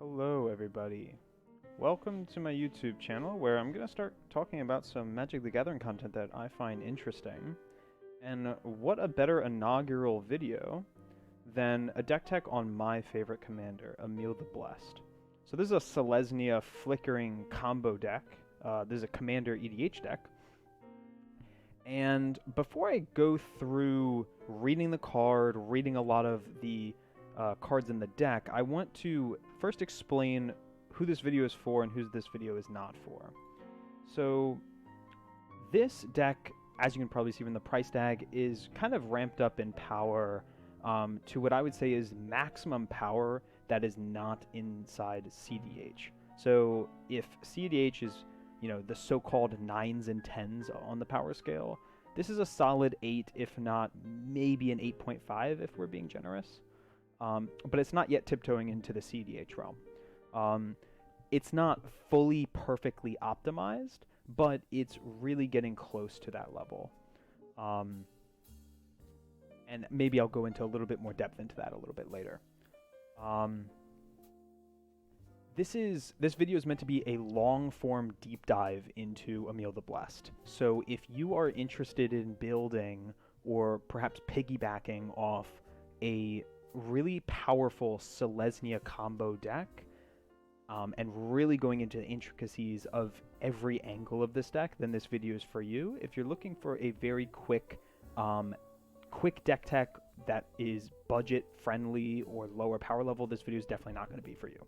Hello everybody. Welcome to my YouTube channel where I'm going to start talking about some Magic the Gathering content that I find interesting. And what a better inaugural video than a deck tech on my favorite commander, Emiel the Blessed. So this is a Selesnya flickering combo deck. This is a commander EDH deck. And before I go through reading the card, reading a lot of the cards in the deck, I want to first explain who this video is for and who this video is not for. So this deck, as you can probably see from the price tag, is kind of ramped up in power to what I would say is maximum power that is not inside CDH. So if CDH is, you know, the so-called 9s and 10s on the power scale, this is a solid 8, if not maybe an 8.5 if we're being generous. But it's not yet tiptoeing into the CDH realm. It's not fully perfectly optimized, but it's really getting close to that level. And maybe I'll go into a little bit more depth into that a little bit later. This video is meant to be a long-form deep dive into Emiel the Blessed. So if you are interested in building or perhaps piggybacking off a really powerful Selesnya combo deck, and really going into the intricacies of every angle of this deck, then this video is for you. If you're looking for a very quick deck tech that is budget friendly or lower power level, this video is definitely not going to be for you.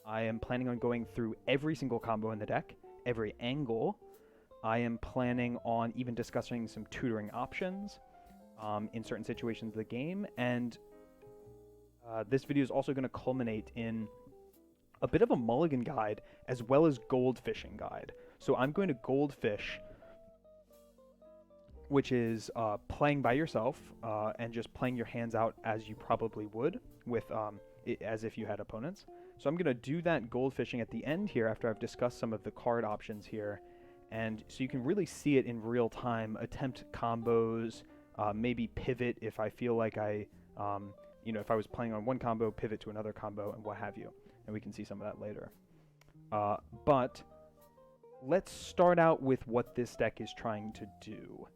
I am planning on going through every single combo in the deck, every angle. I am planning on even discussing some tutoring options in certain situations of the game, and this video is also going to culminate in a bit of a mulligan guide as well as gold fishing guide. So I'm going to goldfish, which is playing by yourself and just playing your hands out as you probably would with as if you had opponents. So I'm going to do that gold fishing at the end here after I've discussed some of the card options here, and so you can really see it in real time, attempt combos, maybe pivot if I feel like you know, if I was playing on one combo, pivot to another combo, and what have you. And we can see some of that later. But let's start out with what this deck is trying to do.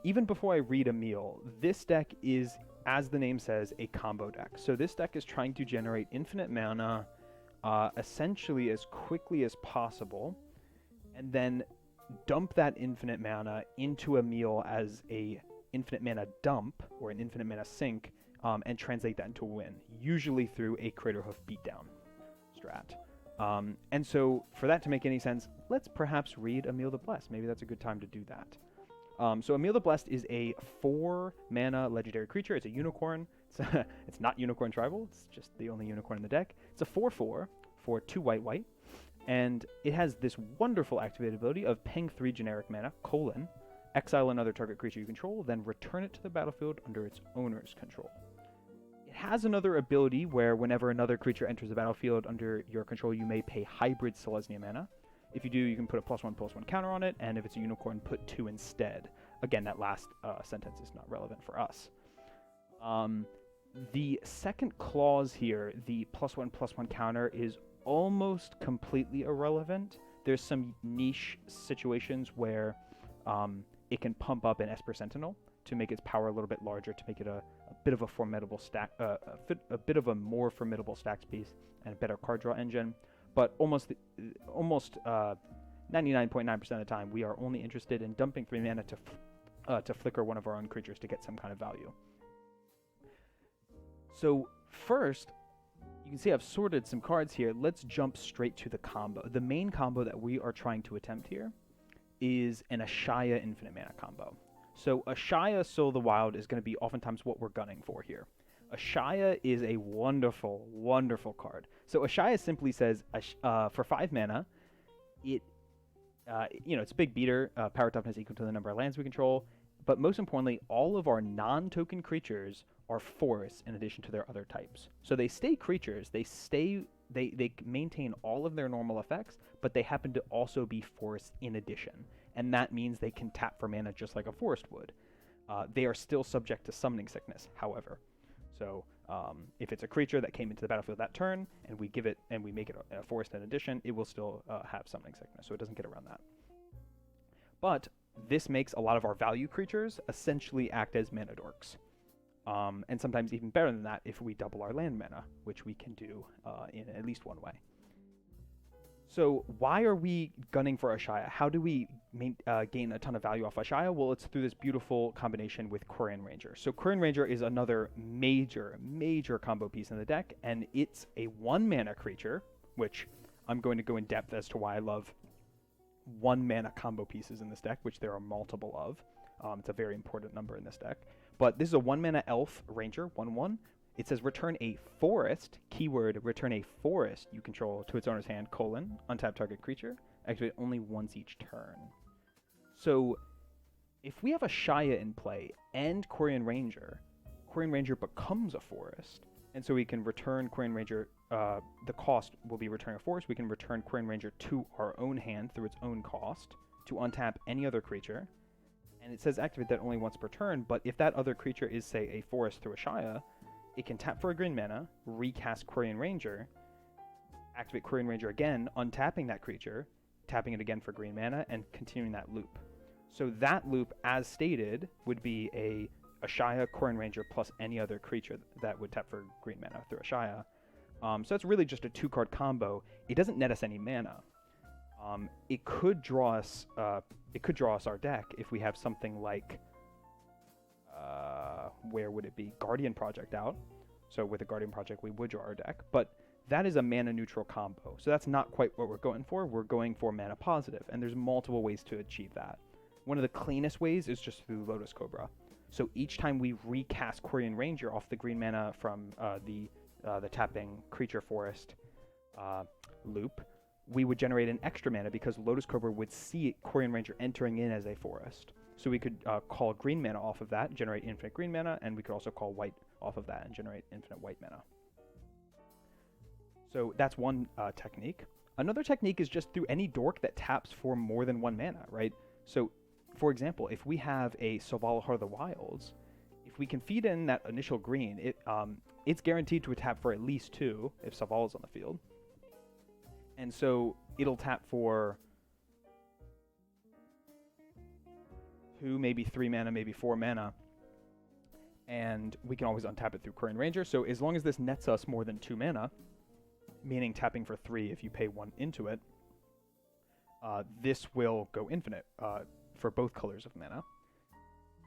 Even before I read Emiel, this deck is, as the name says, a combo deck. So this deck is trying to generate infinite mana essentially as quickly as possible, and then dump that infinite mana into Emiel as a infinite mana dump, or an infinite mana sink, and translate that into a win, usually through a craterhoof beatdown strat. And so for that to make any sense, let's perhaps read Emiel the Blessed. Maybe that's a good time to do that. So Emiel the Blessed is a 4-mana legendary creature. It's a unicorn. It's not unicorn tribal. It's just the only unicorn in the deck. It's a 4/4 for 2 white, and it has this wonderful activated ability of paying 3 generic mana, exile another target creature you control, then return it to the battlefield under its owner's control. It has another ability where whenever another creature enters the battlefield under your control, you may pay hybrid Selesnya mana. If you do, you can put a +1/+1 counter on it, and if it's a unicorn, put 2 instead. Again, that last sentence is not relevant for us. The second clause here, the +1/+1 counter, is almost completely irrelevant. There's some niche situations where it can pump up an Esper Sentinel to make its power a little bit larger, to make it a bit of a formidable stack, a bit of a more formidable stacks piece and a better card draw engine. But almost 99.9% of the time, we are only interested in dumping 3 mana to flicker one of our own creatures to get some kind of value. So first, you can see I've sorted some cards here. Let's jump straight to the combo. The main combo that we are trying to attempt here is an Ashaya infinite mana combo. So Ashaya Soul of the Wild is going to be oftentimes what we're gunning for here. Ashaya is a wonderful, wonderful card. So Ashaya simply says, for 5 mana, it's a big beater, power toughness equal to the number of lands we control, but most importantly, all of our non-token creatures are forests in addition to their other types. So they stay creatures, they maintain all of their normal effects, but they happen to also be forests in addition. And that means they can tap for mana just like a forest would. They are still subject to summoning sickness, however. So If it's a creature that came into the battlefield that turn, and we give it and we make it a forest in addition, it will still have summoning sickness, so it doesn't get around that. But this makes a lot of our value creatures essentially act as mana dorks. And sometimes even better than that if we double our land mana, which we can do in at least one way. So why are we gunning for Ashaya? How do we gain a ton of value off Ashaya? Well, it's through this beautiful combination with Quirion Ranger. So Quirion Ranger is another major combo piece in the deck, and it's a 1-mana creature, which I'm going to go in depth as to why I love 1-mana combo pieces in this deck, which there are multiple of. It's a very important number in this deck. But this is a 1-mana elf ranger, 1/1. It says return a forest, keyword return a forest you control to its owner's hand, untap target creature, activate only once each turn. So if we have a Shaya in play and Quirion Ranger becomes a forest, and so we can return Quirion Ranger, the cost will be return a forest, we can return Quirion Ranger to our own hand through its own cost to untap any other creature, and it says activate that only once per turn, but if that other creature is, say, a forest through a Shaya, it can tap for a green mana, recast Quirion Ranger, activate Quirion Ranger again, untapping that creature, tapping it again for green mana, and continuing that loop. So that loop, as stated, would be a Shaya, Quirion Ranger, plus any other creature that would tap for green mana through a Shaya. So it's really just a 2-card combo. It doesn't net us any mana. It could draw us our deck if we have something like where would it be? Guardian Project out. So with a Guardian Project, we would draw our deck. But that is a mana neutral combo. So that's not quite what we're going for. We're going for mana positive. And there's multiple ways to achieve that. One of the cleanest ways is just through Lotus Cobra. So each time we recast Quirion Ranger off the green mana from the tapping creature forest loop, we would generate an extra mana because Lotus Cobra would see Quirion Ranger entering in as a forest. So we could call green mana off of that, generate infinite green mana, and we could also call white off of that and generate infinite white mana. So that's one technique. Another technique is just through any dork that taps for more than 1 mana, right? So, for example, if we have a Selvala Heart of the Wilds, if we can feed in that initial green, it's guaranteed to tap for at least 2 if Selvala's on the field. And so it'll tap for 2, maybe 3 mana, maybe 4 mana, and we can always untap it through Quirion Ranger. So as long as this nets us more than 2 mana, meaning tapping for 3 if you pay 1 into it, this will go infinite for both colors of mana.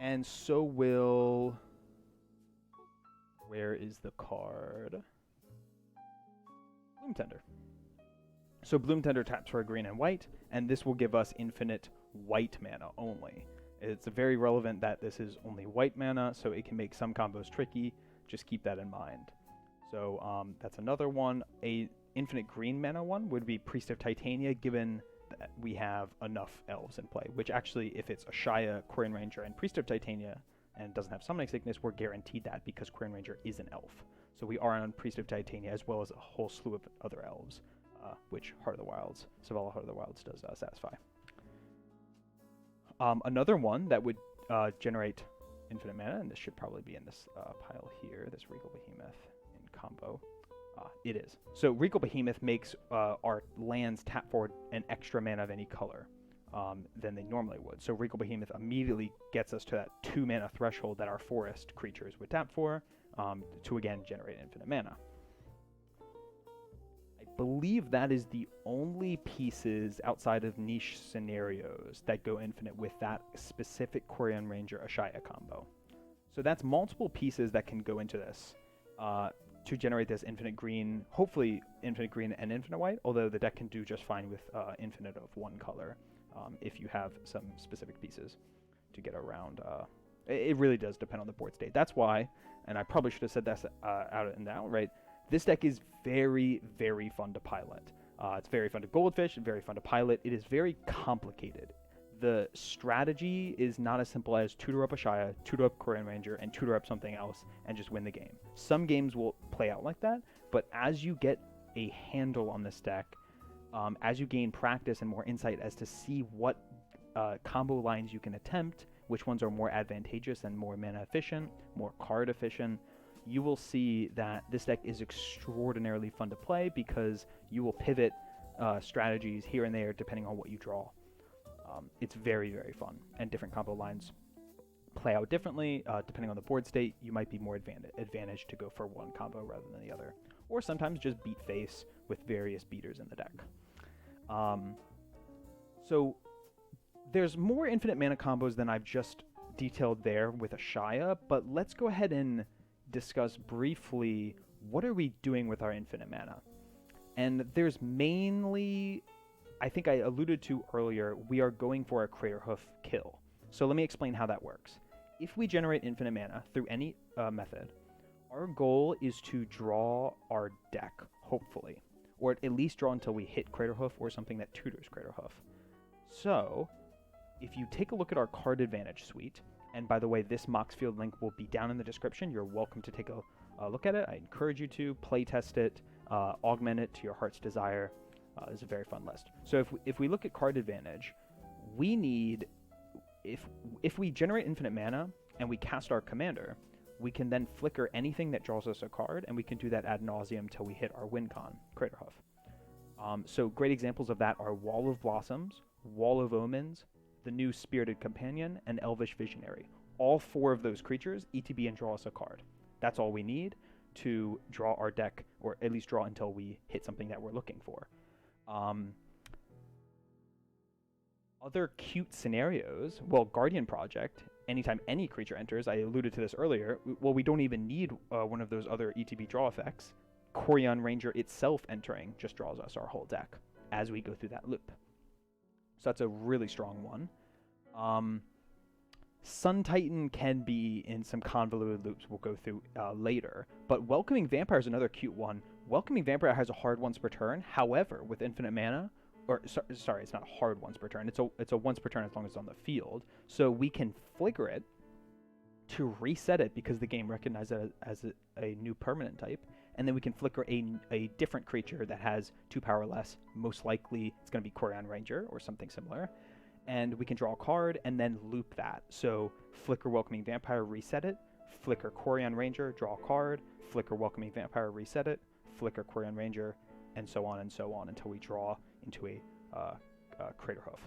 And so will... Where is the card? Bloom Tender. So Bloom Tender taps for a green and white, and this will give us infinite white mana only. It's very relevant that this is only white mana, so it can make some combos tricky. Just keep that in mind. So that's another one. A infinite green mana one would be Priest of Titania, given that we have enough elves in play, which actually, if it's a Shaya, Quirion Ranger, and Priest of Titania, and doesn't have summoning sickness, we're guaranteed that because Quirion Ranger is an elf. So we are on Priest of Titania as well as a whole slew of other elves, which Heart of the Wilds, Selvala Heart of the Wilds does satisfy. Another one that would generate infinite mana, and this should probably be in this pile here, this Regal Behemoth in combo. It is. So Regal Behemoth makes our lands tap for an extra mana of any color than they normally would. So Regal Behemoth immediately gets us to that 2 mana threshold that our forest creatures would tap for to again generate infinite mana. I believe that is the only pieces outside of niche scenarios that go infinite with that specific Quirion Ranger Ashaya combo. So that's multiple pieces that can go into this to generate this infinite green, hopefully infinite green and infinite white, although the deck can do just fine with infinite of one color if you have some specific pieces to get around. It really does depend on the board state. That's why, and I probably should have said that out and outright, this deck is very, very fun to pilot. It's very fun to goldfish, very fun to pilot. It is very complicated. The strategy is not as simple as tutor up Ashaya, tutor up Quirion Ranger, and tutor up something else and just win the game. Some games will play out like that, but as you get a handle on this deck, as you gain practice and more insight as to see what combo lines you can attempt, which ones are more advantageous and more mana efficient, more card efficient, you will see that this deck is extraordinarily fun to play because you will pivot strategies here and there depending on what you draw. It's very, very fun, and different combo lines play out differently. Depending on the board state, you might be more advantaged to go for one combo rather than the other, or sometimes just beat face with various beaters in the deck. So there's more infinite mana combos than I've just detailed there with Ashaya, but let's go ahead and discuss briefly what are we doing with our infinite mana. And there's mainly, I think I alluded to earlier, we are going for a craterhoof kill. So let me explain how that works. If we generate infinite mana through any method, our goal is to draw our deck, hopefully, or at least draw until we hit craterhoof or something that tutors craterhoof. So if you take a look at our card advantage suite, and by the way, this Moxfield link will be down in the description. You're welcome to take a look at it. I encourage you to play test it, augment it to your heart's desire. It's a very fun list. So if we look at card advantage, we need, if we generate infinite mana and we cast our commander, we can then flicker anything that draws us a card, and we can do that ad nauseum till we hit our win con, Craterhoof. So great examples of that are Wall of Blossoms, Wall of Omens, the new Spirited Companion, and Elvish Visionary. All 4 of those creatures ETB and draw us a card. That's all we need to draw our deck, or at least draw until we hit something that we're looking for. Other cute scenarios, well, Guardian Project, anytime any creature enters, I alluded to this earlier, well, we don't even need one of those other ETB draw effects. Corian Ranger itself entering just draws us our whole deck as we go through that loop. So that's a really strong one. Sun Titan can be in some convoluted loops we'll go through later, but Welcoming Vampire is another cute one. Welcoming Vampire has a hard once per turn, however, with infinite mana, or sorry, it's not hard once per turn, it's a once per turn as long as it's on the field, so we can flicker it to reset it because the game recognizes it as a new permanent type, and then we can flicker a different creature that has 2 power less. Most likely it's going to be Corian Ranger or something similar, and we can draw a card and then loop that. So flicker Welcoming Vampire, reset it, flicker Corian Ranger, draw a card, flicker Welcoming Vampire, reset it, flicker Corian Ranger, and so on until we draw into a Craterhoof.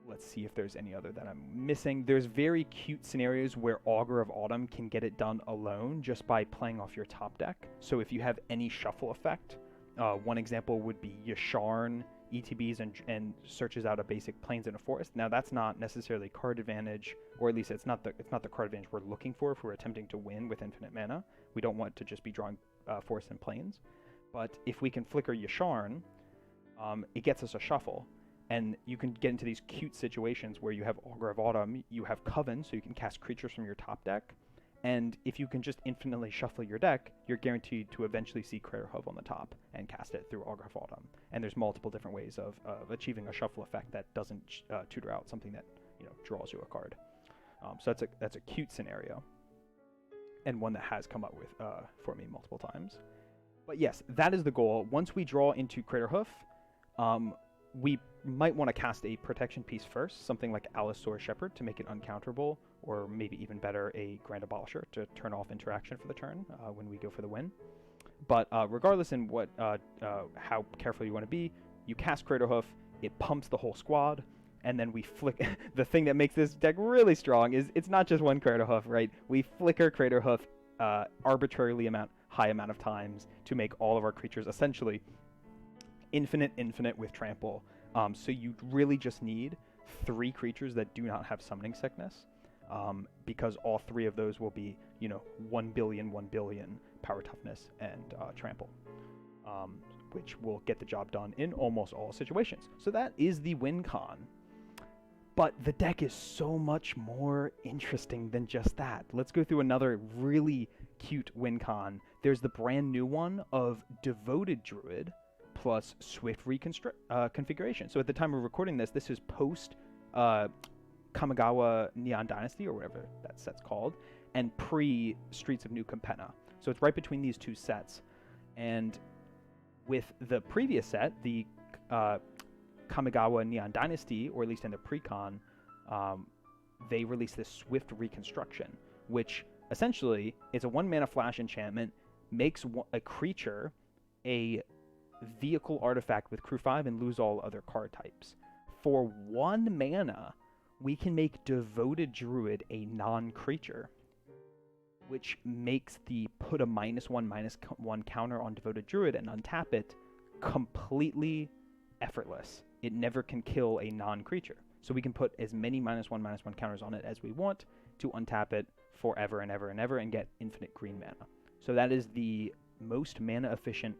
Let's see if there's any other that I'm missing. There's very cute scenarios where Augur of Autumn can get it done alone just by playing off your top deck. So if you have any shuffle effect, one example would be Yasharn ETBs and searches out a basic plains in a forest. Now that's not necessarily card advantage, or at least it's not the card advantage we're looking for if we're attempting to win with infinite mana. We don't want to just be drawing forests and plains. But if we can flicker Yasharn, it gets us a shuffle. And you can get into these cute situations where you have Augur of Autumn, you have Coven, so you can cast creatures from your top deck. And if you can just infinitely shuffle your deck, you're guaranteed to eventually see Craterhoof on the top and cast it through Augur of Autumn. And there's multiple different ways of achieving a shuffle effect that doesn't tutor out something that draws you a card. So that's a cute scenario, and one that has come up with for me multiple times. But yes, that is the goal. Once we draw into Craterhoof, we might want to cast a protection piece first, something like Allosaur Shepherd to make it uncounterable, or maybe even better, a Grand Abolisher to turn off interaction for the turn when we go for the win. But regardless in how careful you want to be, you cast Craterhoof, it pumps the whole squad, and then we flick. The thing that makes this deck really strong is it's not just one Craterhoof, right? We flicker Craterhoof arbitrarily high amount of times to make all of our creatures essentially infinite with trample. So you really just need 3 creatures that do not have summoning sickness, because all 3 of those will be 1 billion power toughness and trample, which will get the job done in almost all situations. So that is the win con. But the deck is so much more interesting than just that. Let's go through another really cute win con. There's the brand new one of Devoted Druid plus Swift Configuration. So at the time of recording this is post Kamigawa Neon Dynasty, or whatever that set's called, and pre Streets of New Capenna. So it's right between these 2 sets. And with the previous set, the Kamigawa Neon Dynasty, or at least in the pre-con, they released this Swift Reconstruction, which essentially is a 1 mana flash enchantment, makes a creature a vehicle artifact with crew 5 and lose all other card types. For 1 mana, we can make Devoted Druid a non-creature, which makes the put a -1/-1 counter on Devoted Druid and untap it completely effortless. It never can kill a non-creature. So we can put as many -1/-1 counters on it as we want to untap it forever and ever and ever and get infinite green mana. So that is the most mana efficient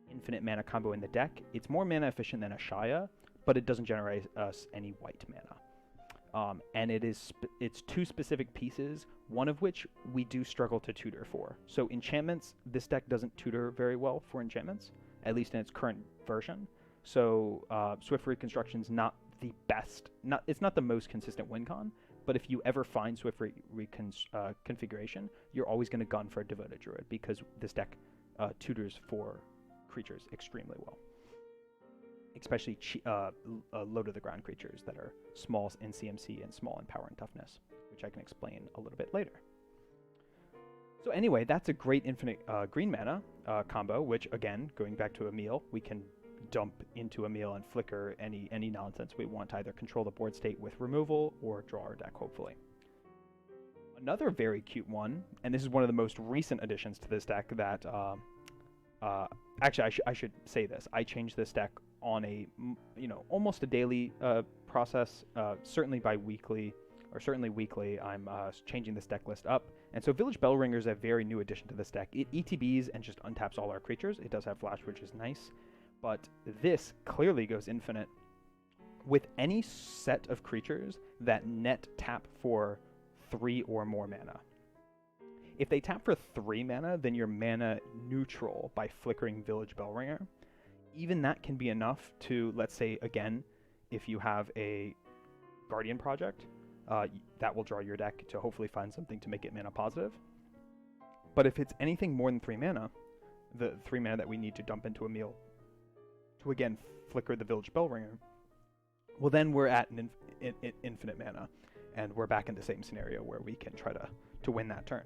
infinite mana combo in the deck. It's more mana efficient than Ashaya, but it doesn't generate us any white mana. And it's 2 specific pieces, one of which we do struggle to tutor for. So enchantments, this deck doesn't tutor very well for enchantments, at least in its current version. So Swift Reconstruction's not the best, it's not the most consistent win con, but if you ever find Swift configuration, you're always going to gun for a Devoted Druid because this deck tutors for creatures extremely well, especially low to the ground creatures that are small in CMC and small in power and toughness, which I can explain a little bit later. So anyway, that's a great infinite green mana combo, which again, going back to Emiel, we can dump into Emiel and flicker any nonsense we want to either control the board state with removal or draw our deck, hopefully. Another very cute one, and this is one of the most recent additions to this deck that actually, I should say this. I changed this deck on a, almost a daily process, certainly weekly, I'm changing this deck list up. And so Village Bellringer is a very new addition to this deck. It ETBs and just untaps all our creatures. It does have flash, which is nice. But this clearly goes infinite with any set of creatures that net tap for 3 or more mana. If they tap for 3 mana, then you're mana neutral by flickering Village Bellringer. Even that can be enough to, let's say, again, if you have a Guardian project, that will draw your deck to hopefully find something to make it mana positive. But if it's anything more than 3 mana, the 3 mana that we need to dump into Emiel to, again, flicker the Village Bellringer, well, then we're at an infinite mana, and we're back in the same scenario where we can try to win that turn.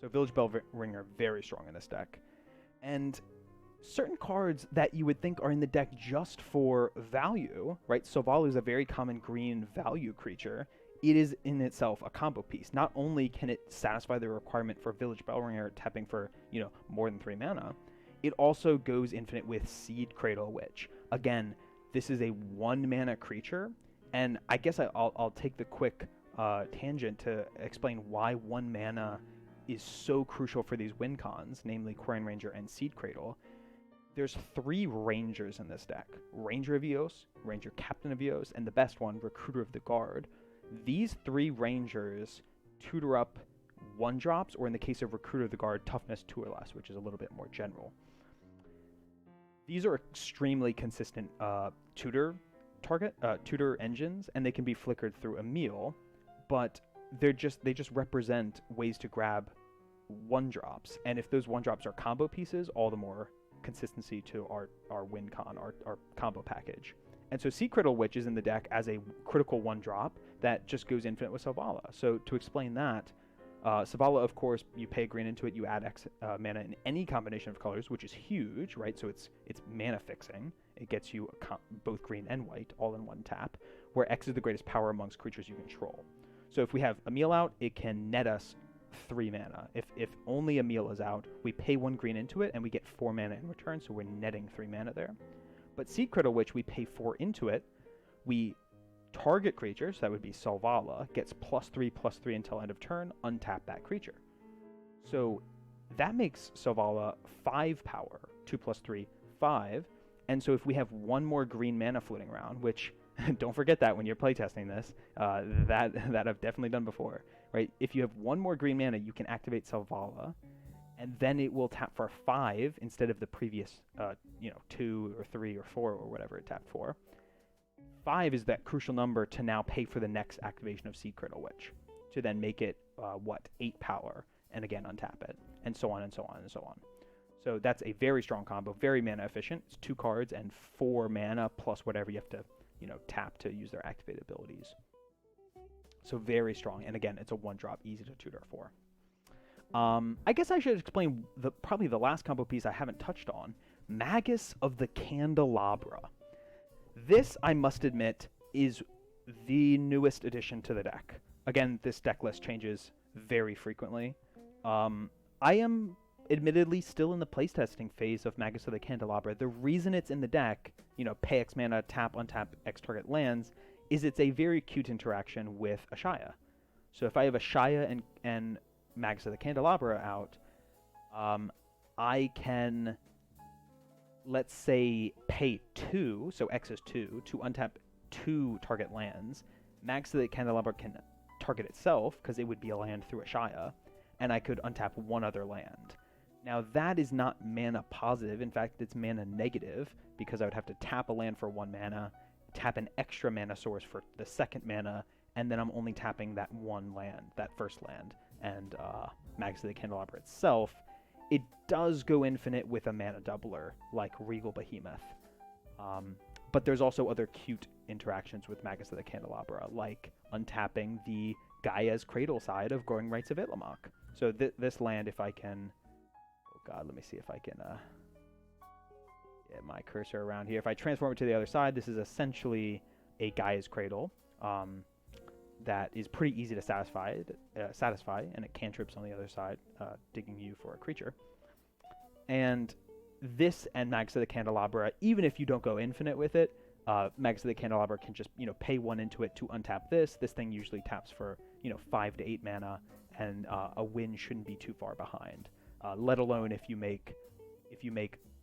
So Village Bellringer, very strong in this deck. And certain cards that you would think are in the deck just for value, right? Sovalu is a very common green value creature. It is in itself a combo piece. Not only can it satisfy the requirement for Village Bellringer tapping for, more than 3 mana, it also goes infinite with Seed Cradle Witch. Again, this is a 1 mana creature, and I guess I'll take the quick tangent to explain why 1 mana is so crucial for these win cons, namely Quarian Ranger and Seed Cradle. There's 3 Rangers in this deck. Ranger of Eos, Ranger Captain of Eos, and the best one, Recruiter of the Guard. These 3 Rangers tutor up 1-drops, or in the case of Recruiter of the Guard, toughness 2 or less, which is a little bit more general. These are extremely consistent tutor engines, and they can be flickered through Emiel, but they just represent ways to grab 1-drops, and if those 1-drops are combo pieces, all the more consistency to our win con, our combo package. And so Seed Cradle Witch is in the deck as a critical 1-drop that just goes infinite with Selvala. So to explain that, Selvala, of course, you pay green into it, you add X mana in any combination of colors, which is huge, right? So it's mana fixing. It gets you both green and white all in 1 tap, where X is the greatest power amongst creatures you control. So if we have Emiel out, it can net us 3 mana. If only Emiel is out, we pay 1 green into it and we get 4 mana in return, so we're netting 3 mana there. But Seed Cradle Witch, we pay 4 into it, we target creature, so that would be Selvala, gets +3/+3 until end of turn, untap that creature. So that makes Selvala 5 power, 2+3, 5, and so if we have 1 more green mana floating around, which don't forget that when you're playtesting this, that I've definitely done before, right? If you have 1 more green mana, you can activate Selvala, and then it will tap for 5 instead of the previous, 2 or 3 or 4 or whatever it tapped for. 5 is that crucial number to now pay for the next activation of Seed Cradle Witch, to then make it, 8 power, and again untap it, and so on and so on and so on. So that's a very strong combo, very mana efficient. It's 2 cards and 4 mana plus whatever you have to, tap to use their activated abilities. So very strong. And again, it's a 1-drop, easy to tutor for. I guess I should explain probably the last combo piece I haven't touched on. Magus of the Candelabra. This, I must admit, is the newest addition to the deck. Again, this deck list changes very frequently. I am admittedly still in the playtesting phase of Magus of the Candelabra. The reason it's in the deck, pay X mana, tap, untap X target lands, is it's a very cute interaction with Ashaya. So if I have Ashaya and Magus of the Candelabra out, I can, let's say, pay 2, so X is 2, to untap 2 target lands. Magus of the Candelabra can target itself, because it would be a land through Ashaya, and I could untap 1 other land. Now that is not mana positive, in fact it's mana negative, because I would have to tap a land for 1 mana, tap an extra mana source for the 2nd mana, and then I'm only tapping that 1 land, that first land. And Magus of the Candelabra itself, it does go infinite with a mana doubler, like Regal Behemoth. But there's also other cute interactions with Magus of the Candelabra, like untapping the Gaia's Cradle side of Growing Rites of Itlamok. So this land, if I can... Oh god, let me see if I can get my cursor around here. If I transform it to the other side, this is essentially a Gaia's Cradle. That is pretty easy to satisfy, and it cantrips on the other side, digging you for a creature. And this and Magus of the Candelabra, even if you don't go infinite with it, Magus of the Candelabra can just, pay 1 into it to untap this. This thing usually taps for, 5 to 8 mana, and a win shouldn't be too far behind. Let alone if you make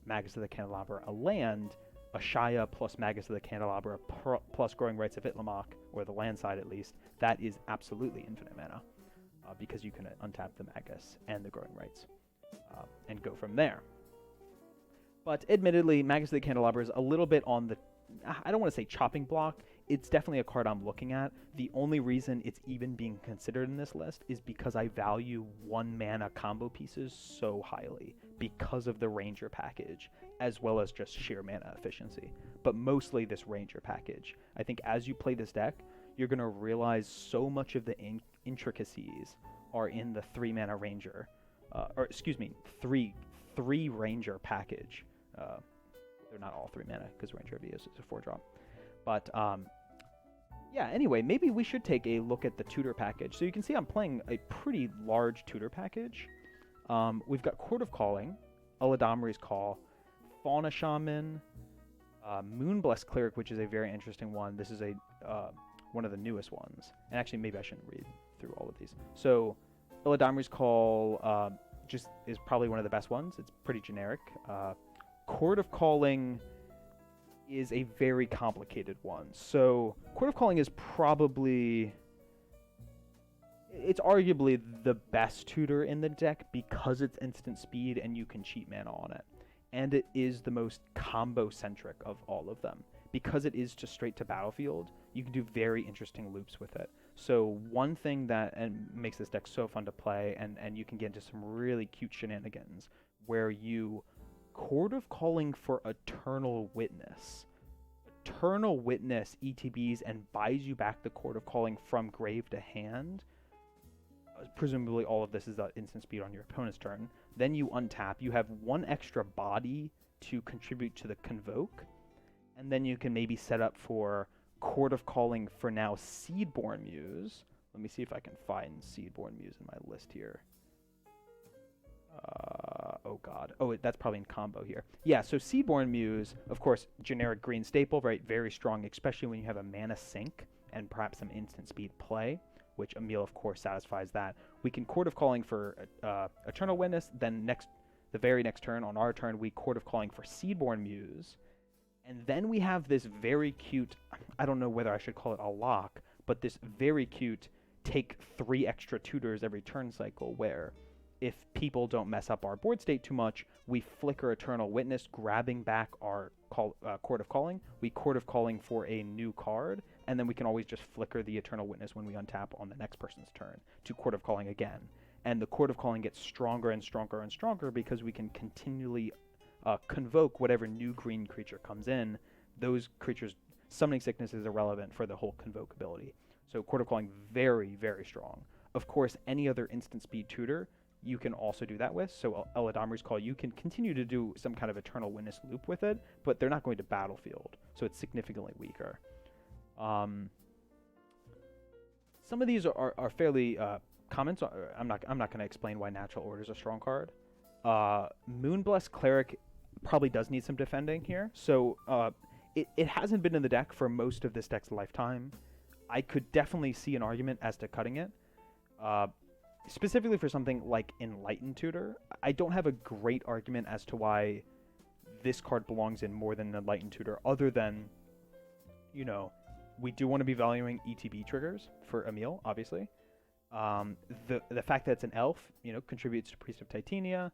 Magus of the Candelabra a land, Ashaya plus Magus of the Candelabra plus Growing Rites of Itlamok, or the land side at least, that is absolutely infinite mana, because you can untap the Magus and the Growing Rites, and go from there. But admittedly, Magus of the Candelabra is a little bit on the, I don't want to say chopping block, it's definitely a card I'm looking at. The only reason it's even being considered in this list is because I value 1 mana combo pieces so highly, because of the Ranger package, as well as just sheer mana efficiency. But mostly this Ranger package. I think as you play this deck, you're going to realize so much of the intricacies are in the 3 mana Ranger, three Ranger package. They're not all 3 mana, because Ranger of Eos is a 4-drop. But, yeah, anyway, maybe we should take a look at the tutor package. So you can see I'm playing a pretty large tutor package. We've got Court of Calling, Eladamri's Call, Fauna Shaman, Moonblessed Cleric, which is a very interesting one. This is one of the newest ones. And actually, maybe I shouldn't read through all of these. So, Eladamri's Call just is probably one of the best ones. It's pretty generic. Court of Calling is a very complicated one. So, Court of Calling is probably... It's arguably the best tutor in the deck because it's instant speed and you can cheat mana on it. And it is the most combo-centric of all of them. Because it is just straight to battlefield, you can do very interesting loops with it. So one thing that makes this deck so fun to play, and you can get into some really cute shenanigans, where you Court of Calling for Eternal Witness. Eternal Witness ETBs and buys you back the Court of Calling from grave to hand. Presumably all of this is instant speed on your opponent's turn. Then you untap. You have 1 extra body to contribute to the Convoke. And then you can maybe set up for Court of Calling for now Seedborn Muse. Let me see if I can find Seedborn Muse in my list here. Oh god. Oh, that's probably in combo here. Yeah, so Seedborn Muse, of course, generic green staple, right? Very strong, especially when you have a mana sink and perhaps some instant speed play, which Emiel, of course, satisfies that. We can Court of Calling for Eternal Witness, then the very next turn, on our turn, we Court of Calling for Seedborn Muse. And then we have this very cute, I don't know whether I should call it a lock, but this very cute take 3 extra tutors every turn cycle, where if people don't mess up our board state too much, we flicker Eternal Witness, grabbing back our Court of Calling. We Court of Calling for a new card, and then we can always just flicker the Eternal Witness when we untap on the next person's turn to Court of Calling again. And the Court of Calling gets stronger and stronger and stronger because we can continually convoke whatever new green creature comes in. Those creatures' summoning sickness is irrelevant for the whole convoke ability. So Chord of Calling, very, very strong. Of course, any other instant speed tutor you can also do that with. So Eladamri's Call, you can continue to do some kind of Eternal Witness loop with it, but they're not going to Battlefield, so it's significantly weaker. Some of these are fairly common, so I'm not going to explain why Natural Order is a strong card. Moonblessed Cleric probably does need some defending here, so it hasn't been in the deck for most of this deck's lifetime. I could definitely see an argument as to cutting it. Specifically for something like Enlightened Tutor, I don't have a great argument as to why this card belongs in more than Enlightened Tutor, other than, you know, we do want to be valuing ETB triggers for Emiel, obviously. The fact that it's an elf, you know, contributes to Priest of Titania.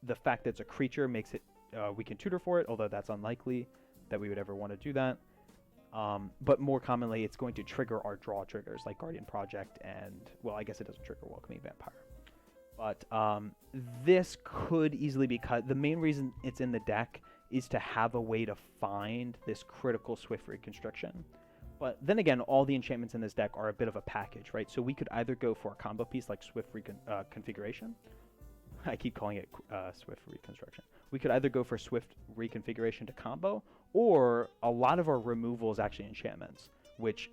The fact that it's a creature makes it, we can tutor for it, although that's unlikely that we would ever want to do that. But more commonly, it's going to trigger our draw triggers, like Guardian Project and, well, I guess it doesn't trigger Welcoming Vampire. But this could easily be cut. The main reason it's in the deck is to have a way to find this critical Swift Reconstruction. But then again, all the enchantments in this deck are a bit of a package, right? So we could either go for a combo piece like Swift Configuration. I keep calling it Swift Reconstruction. We could either go for Swift Reconfiguration to combo, or a lot of our removal is actually enchantments,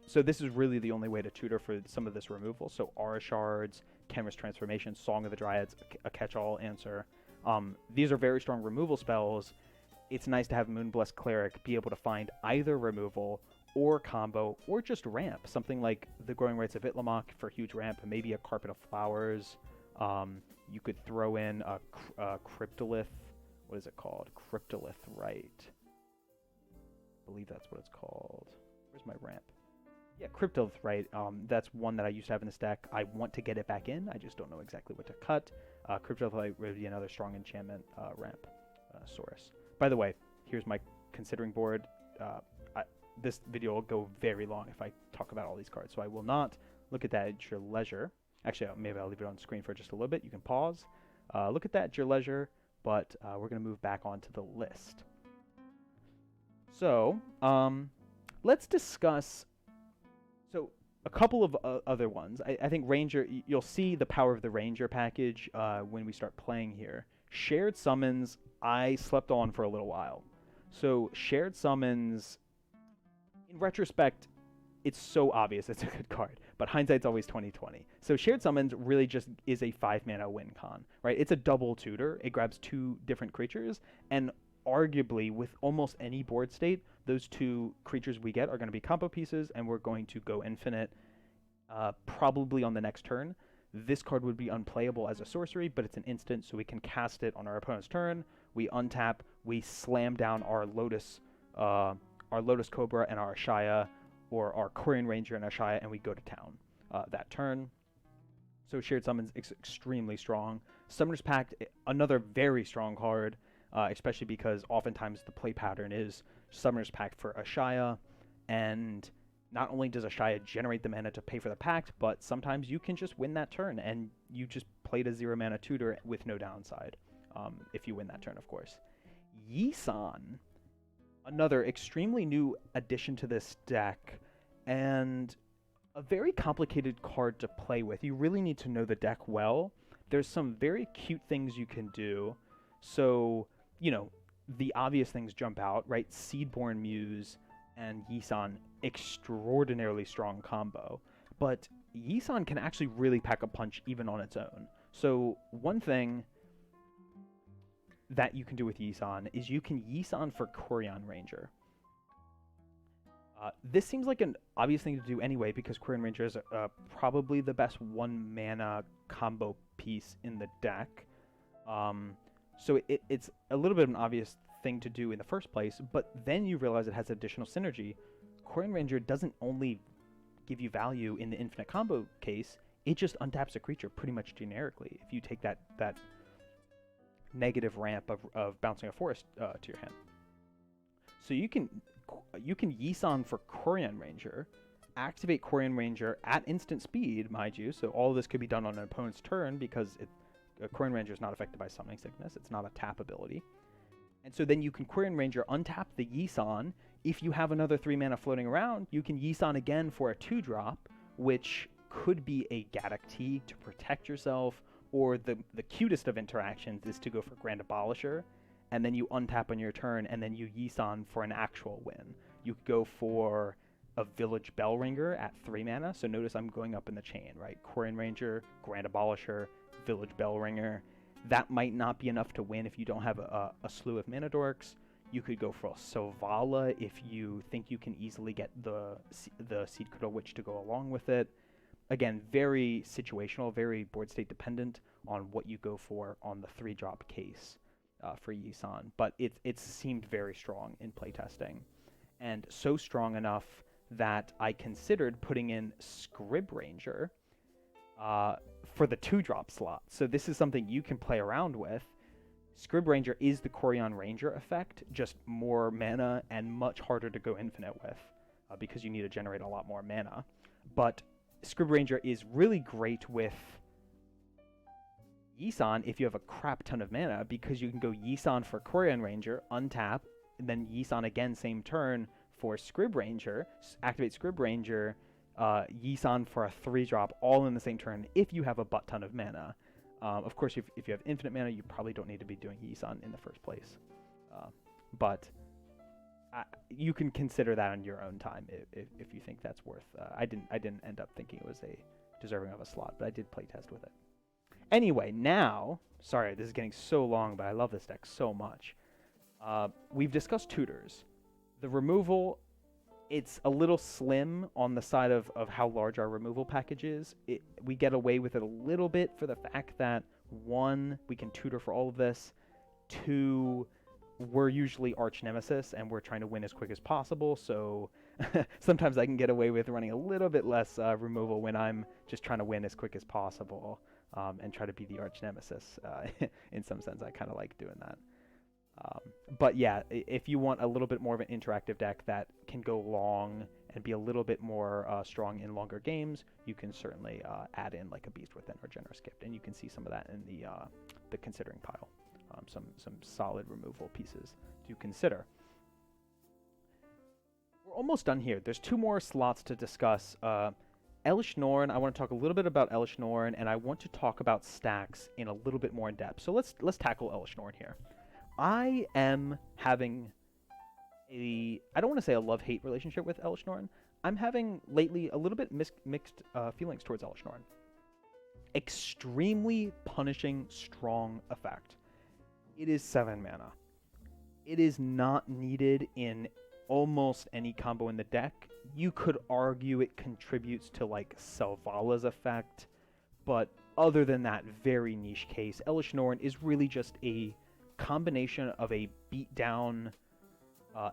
so this is really the only way to tutor for some of this removal. So Aura Shards, Kenris Transformation, Song of the Dryads, a catch-all answer. These are very strong removal spells. It's nice to have Moonblessed Cleric be able to find either removal or combo, or just ramp. Something like the Growing Rites of Itlamok for huge ramp, and maybe a Carpet of Flowers. You could throw in a Cryptolith. What is it called? Cryptolith Rite. I believe that's what it's called. Where's my ramp? Yeah, Cryptolith Rite. That's one that I used to have in this deck. I want to get it back in. I just don't know exactly what to cut. Cryptolith Rite would be another strong enchantment ramp source. By the way, here's my considering board. This video will go very long if I talk about all these cards, so I will not. Look at that at your leisure. Actually, maybe I'll leave it on screen for just a little bit. You can pause. Look at that at your leisure, but we're going to move back onto the list. So, let's discuss a couple of other ones. I think Ranger, you'll see the power of the Ranger package when we start playing here. Shared Summons, I slept on for a little while. So, Shared Summons, in retrospect, it's so obvious it's a good card, but hindsight's always 20/20. So Shared Summons really just is a 5-mana win con, right? It's a double tutor. It grabs 2 different creatures, and arguably with almost any board state, those 2 creatures we get are going to be combo pieces, and we're going to go infinite probably on the next turn. This card would be unplayable as a sorcery, but it's an instant, so we can cast it on our opponent's turn. We untap, we slam down our Lotus Cobra and our Ashaya, or our Quirion Ranger and Ashaya, and we go to town that turn. So Shared Summons is extremely strong. Summoner's Pact, another very strong card, especially because oftentimes the play pattern is Summoner's Pact for Ashaya, and not only does Ashaya generate the mana to pay for the pact, but sometimes you can just win that turn, and you just played a 0-mana tutor with no downside, if you win that turn, of course. Yi-San, another extremely new addition to this deck, and a very complicated card to play with. You really need to know the deck well. There's some very cute things you can do. So, you know, the obvious things jump out, right? Seedborn Muse and Yi-San, extraordinarily strong combo. But Yi-San can actually really pack a punch even on its own. So one thing that you can do with Yi-San is you can Yi-San for Quirion Ranger. This seems like an obvious thing to do anyway, because Quirion Ranger is probably the best 1-mana combo piece in the deck. So it's a little bit of an obvious thing to do in the first place, but then you realize it has additional synergy. Quirion Ranger doesn't only give you value in the infinite combo case, it just untaps a creature pretty much generically if you take that negative ramp of bouncing a forest to your hand. So you can Yi-San for Quirion Ranger, activate Quirion Ranger at instant speed, mind you, so all of this could be done on an opponent's turn because Quirion Ranger is not affected by Summoning Sickness, it's not a tap ability. And so then you can Quirion Ranger untap the Yi-San. If you have another 3 mana floating around, you can Yi-San again for a 2-drop, which could be a Gaddock Teague to protect yourself, or the cutest of interactions is to go for Grand Abolisher, and then you untap on your turn, and then you Yisan for an actual win. You could go for a Village Bellringer at 3 mana, so notice I'm going up in the chain, right? Quirion Ranger, Grand Abolisher, Village Bellringer. That might not be enough to win if you don't have a slew of mana dorks. You could go for a Sovala if you think you can easily get the Seed Cradle Witch to go along with it. Again, very situational, very board state dependent on what you go for on the 3-drop case for Yisan. But it seemed very strong in playtesting, and so strong enough that I considered putting in Scrib Ranger for the 2-drop slot. So this is something you can play around with. Scrib Ranger is the Quirion Ranger effect, just more mana and much harder to go infinite with because you need to generate a lot more mana. But Scrib Ranger is really great with Yisan if you have a crap ton of mana, because you can go Yisan for Quirion Ranger, untap, and then Yisan again same turn for Scrib Ranger, activate Scrib Ranger, Yisan for a 3-drop, all in the same turn if you have a butt ton of mana. Of course, if you have infinite mana, you probably don't need to be doing Yisan in the first place. But you can consider that on your own time if you think that's worth. I didn't end up thinking it was deserving of a slot, but I did play test with it. Anyway, now, sorry, this is getting so long, but I love this deck so much. We've discussed tutors. The removal, it's a little slim on the side of how large our removal package is. We get away with it a little bit for the fact that, 1, we can tutor for all of this. 2, we're usually arch nemesis, and we're trying to win as quick as possible, so sometimes I can get away with running a little bit less removal when I'm just trying to win as quick as possible and try to be the arch nemesis. In some sense, I kind of like doing that. But yeah, if you want a little bit more of an interactive deck that can go long and be a little bit more strong in longer games, you can certainly add in like a Beast Within or Generous Gift, and you can see some of that in the considering pile. Some solid removal pieces to consider. We're almost done here. There's 2 more slots to discuss. Elesh Norn, I want to talk a little bit about Elesh Norn, and I want to talk about stacks in a little bit more in depth. So let's tackle Elesh Norn here. I am having I don't want to say a love-hate relationship with Elesh Norn. I'm having lately a little bit mixed feelings towards Elesh Norn. Extremely punishing, strong effect. It is 7 mana. It is not needed in almost any combo in the deck. You could argue it contributes to like Selvala's effect, but other than that, very niche case. Elesh Norn is really just a combination of a beatdown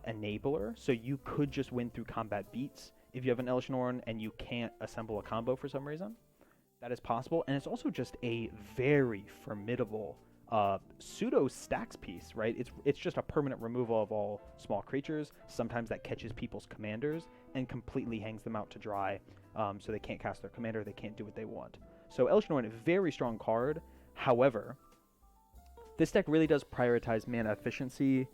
enabler, so you could just win through combat beats if you have an Elesh Norn and you can't assemble a combo for some reason. That is possible, and it's also just a very formidable pseudo stacks piece, right? It's just a permanent removal of all small creatures. Sometimes that catches people's commanders and completely hangs them out to dry, so they can't cast their commander, they can't do what they want. So Elesh Norn, a very strong card. However, this deck really does prioritize mana efficiency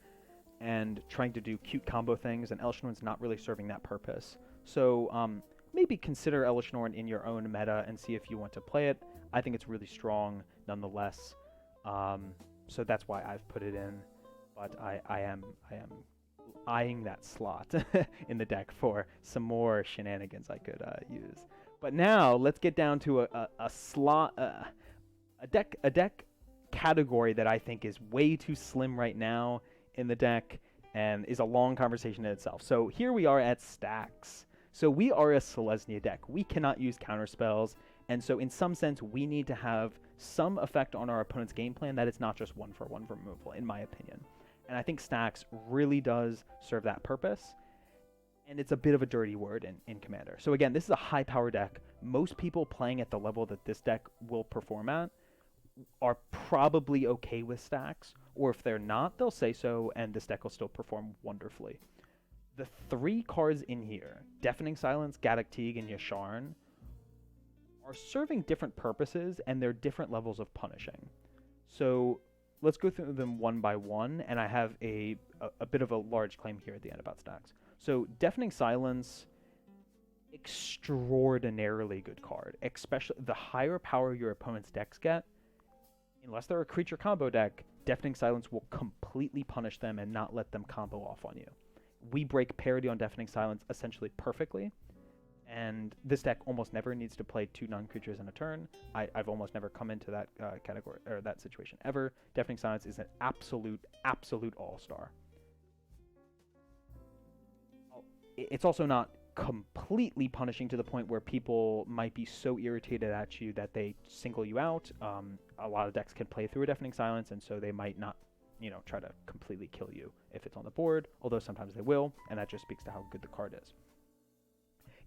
and trying to do cute combo things, and Elesh Norn's not really serving that purpose. So maybe consider Elesh Norn in your own meta and see if you want to play it. I think it's really strong nonetheless. So that's why I've put it in, but I am eyeing that slot in the deck for some more shenanigans I could use. But now let's get down to a slot, a deck category that I think is way too slim right now in the deck and is a long conversation in itself. So here we are at stacks. So we are a Selesnya deck. We cannot use counterspells, and so in some sense we need to have some effect on our opponent's game plan that is not just 1-for-1 removal, in my opinion. And I think stacks really does serve that purpose, and it's a bit of a dirty word in Commander. So again, this is a high power deck. Most people playing at the level that this deck will perform at are probably okay with stacks, or if they're not, they'll say so, and this deck will still perform wonderfully. The 3 cards in here, Deafening Silence, Gaddock Teague, and Yasharn, are serving different purposes, and they're different levels of punishing. So let's go through them one by one, and I have a bit of a large claim here at the end about stacks. So Deafening Silence, extraordinarily good card. Especially the higher power your opponent's decks get, unless they're a creature combo deck, Deafening Silence will completely punish them and not let them combo off on you. We break parity on Deafening Silence essentially perfectly, and this deck almost never needs to play 2 non-creatures in a turn. I've almost never come into that category or that situation ever. Deafening Silence is an absolute all-star. It's also not completely punishing to the point where people might be so irritated at you that they single you out. A lot of decks can play through a Deafening Silence, and so they might not, try to completely kill you if it's on the board, although sometimes they will, and that just speaks to how good the card is.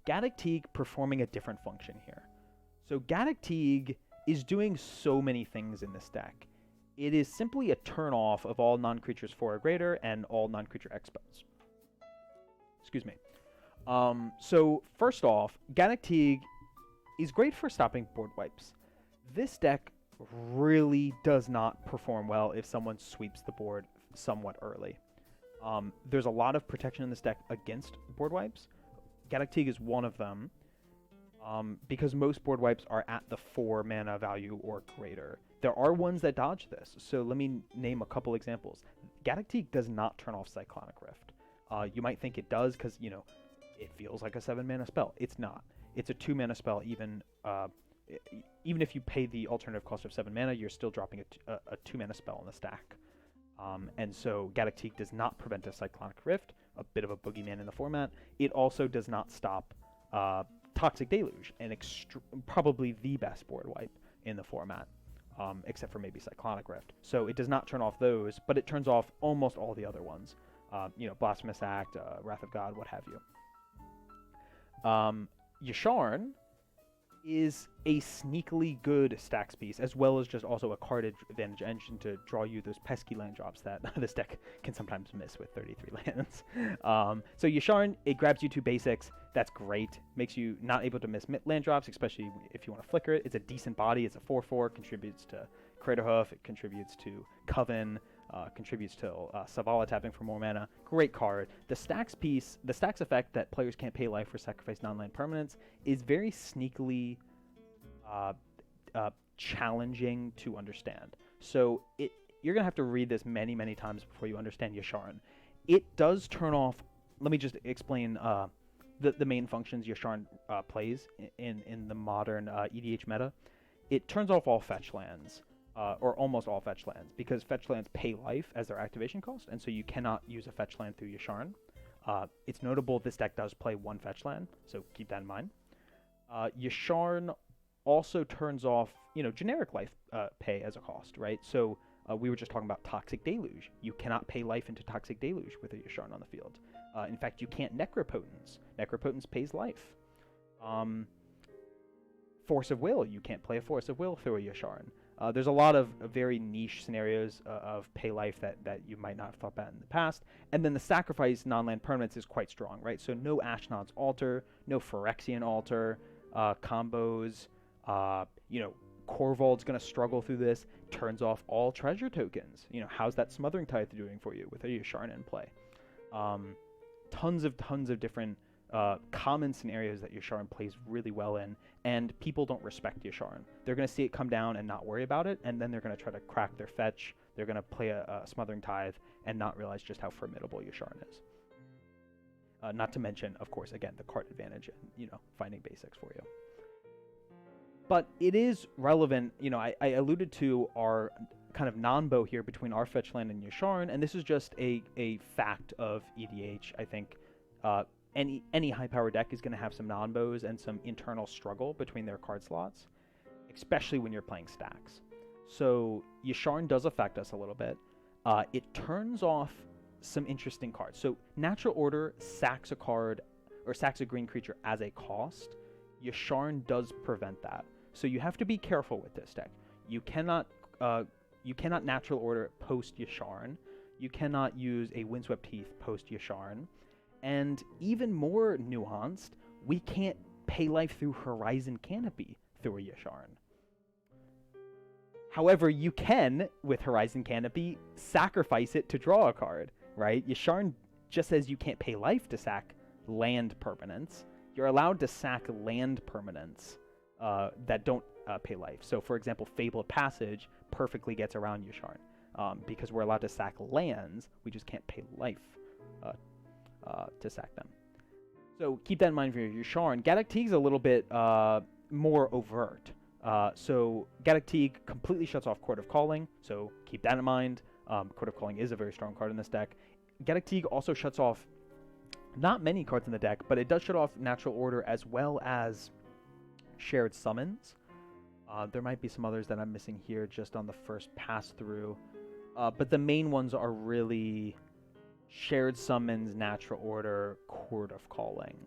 Gaddock Teeg performing a different function here. So Gaddock Teeg is doing so many things in this deck. It is simply a turn off of all non-creatures 4 or greater and all non-creature expos. Excuse me. So first off, Gaddock Teeg is great for stopping board wipes. This deck really does not perform well if someone sweeps the board somewhat early. There's a lot of protection in this deck against board wipes. Gaddock Teeg is one of them, because most board wipes are at the 4 mana value or greater. There are ones that dodge this, so let me name a couple examples. Gaddock Teeg does not turn off Cyclonic Rift. You might think it does because, it feels like a 7 mana spell. It's not. It's a 2 mana spell. Even if you pay the alternative cost of 7 mana, you're still dropping a 2 mana spell in the stack. And so Gaddock Teeg does not prevent a Cyclonic Rift, a bit of a boogeyman in the format. It also does not stop Toxic Deluge, and probably the best board wipe in the format, except for maybe Cyclonic Rift. So it does not turn off those, but it turns off almost all the other ones. Blasphemous Act, Wrath of God, what have you. Yasharn is a sneakily good stacks piece, as well as just also a card advantage engine to draw you those pesky land drops that this deck can sometimes miss with 33 lands. So Yasharn, it grabs you 2 basics. That's great. Makes you not able to miss land drops, especially if you want to flicker it. It's a decent body. It's a 4/4, contributes to Craterhoof. It contributes to Coven. Contributes to Savala tapping for more mana. Great card. The stacks piece, the stacks effect that players can't pay life or sacrifice non-land permanents, is very sneakily challenging to understand. So you're going to have to read this many, many times before you understand Yasharn. It does turn off. Let me just explain the main functions Yasharn plays in the modern EDH meta. It turns off all fetch lands. Or almost all fetch lands, because fetch lands pay life as their activation cost, and so you cannot use a fetch land through Yasharn. It's notable this deck does play 1 fetch land, so keep that in mind. Yasharn also turns off, generic life pay as a cost, right? So we were just talking about Toxic Deluge. You cannot pay life into Toxic Deluge with a Yasharn on the field. In fact, you can't Necropotence. Necropotence pays life. Force of Will. You can't play a Force of Will through a Yasharn. There's a lot of very niche scenarios of pay life that you might not have thought about in the past. And then the sacrifice non-land permanence is quite strong, right? So no Ashnod's Altar, no Phyrexian Altar combos. Korvold's going to struggle through this. Turns off all treasure tokens. How's that Smothering Tithe doing for you with a Yasharn in play? Tons of different common scenarios that Yasharn plays really well in, and people don't respect Yasharn. They're going to see it come down and not worry about it, and then they're going to try to crack their fetch. They're going to play a Smothering Tithe and not realize just how formidable Yasharn is. Not to mention, of course, again, the card advantage and, finding basics for you. But it is relevant, I alluded to our kind of non-bow here between our fetch land and Yasharn, and this is just a fact of EDH. I think any high-power deck is going to have some non-bows and some internal struggle between their card slots, especially when you're playing stacks. So Yasharn does affect us a little bit. It turns off some interesting cards. So Natural Order sacks a card or sacks a green creature as a cost. Yasharn does prevent that. So you have to be careful with this deck. You cannot Natural Order post Yasharn. You cannot use a Windswept Heath post Yasharn. And even more nuanced, we can't pay life through Horizon Canopy through a Yasharn. However, you can, with Horizon Canopy, sacrifice it to draw a card, right? Yasharn just says you can't pay life to sack land permanents. you're allowed to sack land permanents that don't pay life. So, for example, Fabled Passage perfectly gets around Yasharn because we're allowed to sack lands. We just can't pay life to sack them. So keep that in mind for your Yasharn. Gaddock Teeg's a little bit more overt. So Gaddock Teeg completely shuts off Court of Calling, so keep that in mind. Court of Calling is a very strong card in this deck. Gaddock Teeg also shuts off not many cards in the deck, but it does shut off Natural Order as well as Shared Summons. There might be some others that I'm missing here just on the first pass through. But the main ones are really Shared Summons, Natural Order, Court of Calling.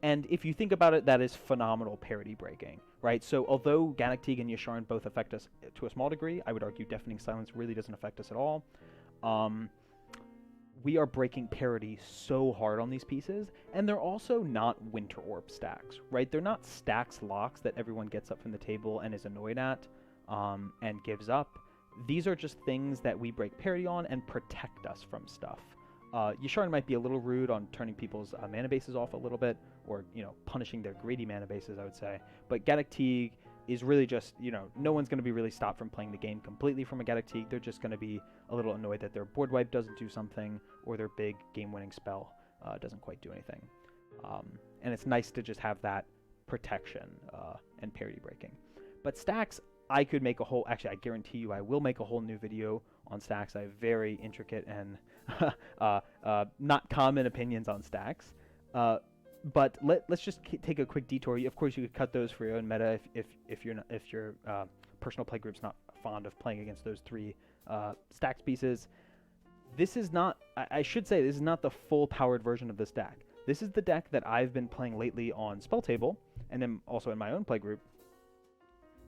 And if you think about it, that is phenomenal parity breaking, right? So although Gaddock Teeg and Yasharn both affect us to a small degree, I would argue Deafening Silence really doesn't affect us at all. We are breaking parity so hard on these pieces, and they're also not Winter Orb stacks, right? They're not stacks locks that everyone gets up from the table and is annoyed at and gives up. These are just things that we break parity on and protect us from stuff. Yasharn might be a little rude on turning people's mana bases off a little bit, or, punishing their greedy mana bases, I would say. But Gaddock Teeg is really just, no one's going to be really stopped from playing the game completely from a Gaddock Teeg. They're just going to be a little annoyed that their board wipe doesn't do something, or their big game-winning spell doesn't quite do anything. And it's nice to just have that protection and parity breaking. But stacks, I could make a whole, actually I guarantee you I will make a whole new video on stacks. I have very intricate and not common opinions on stacks. But let's just take a quick detour. Of course, you could cut those for your own meta if your personal play group's not fond of playing against those three stacks pieces. This is not, I should say, this is not the full powered version of this deck. This is the deck that I've been playing lately on Spell Table, and then also in my own play group,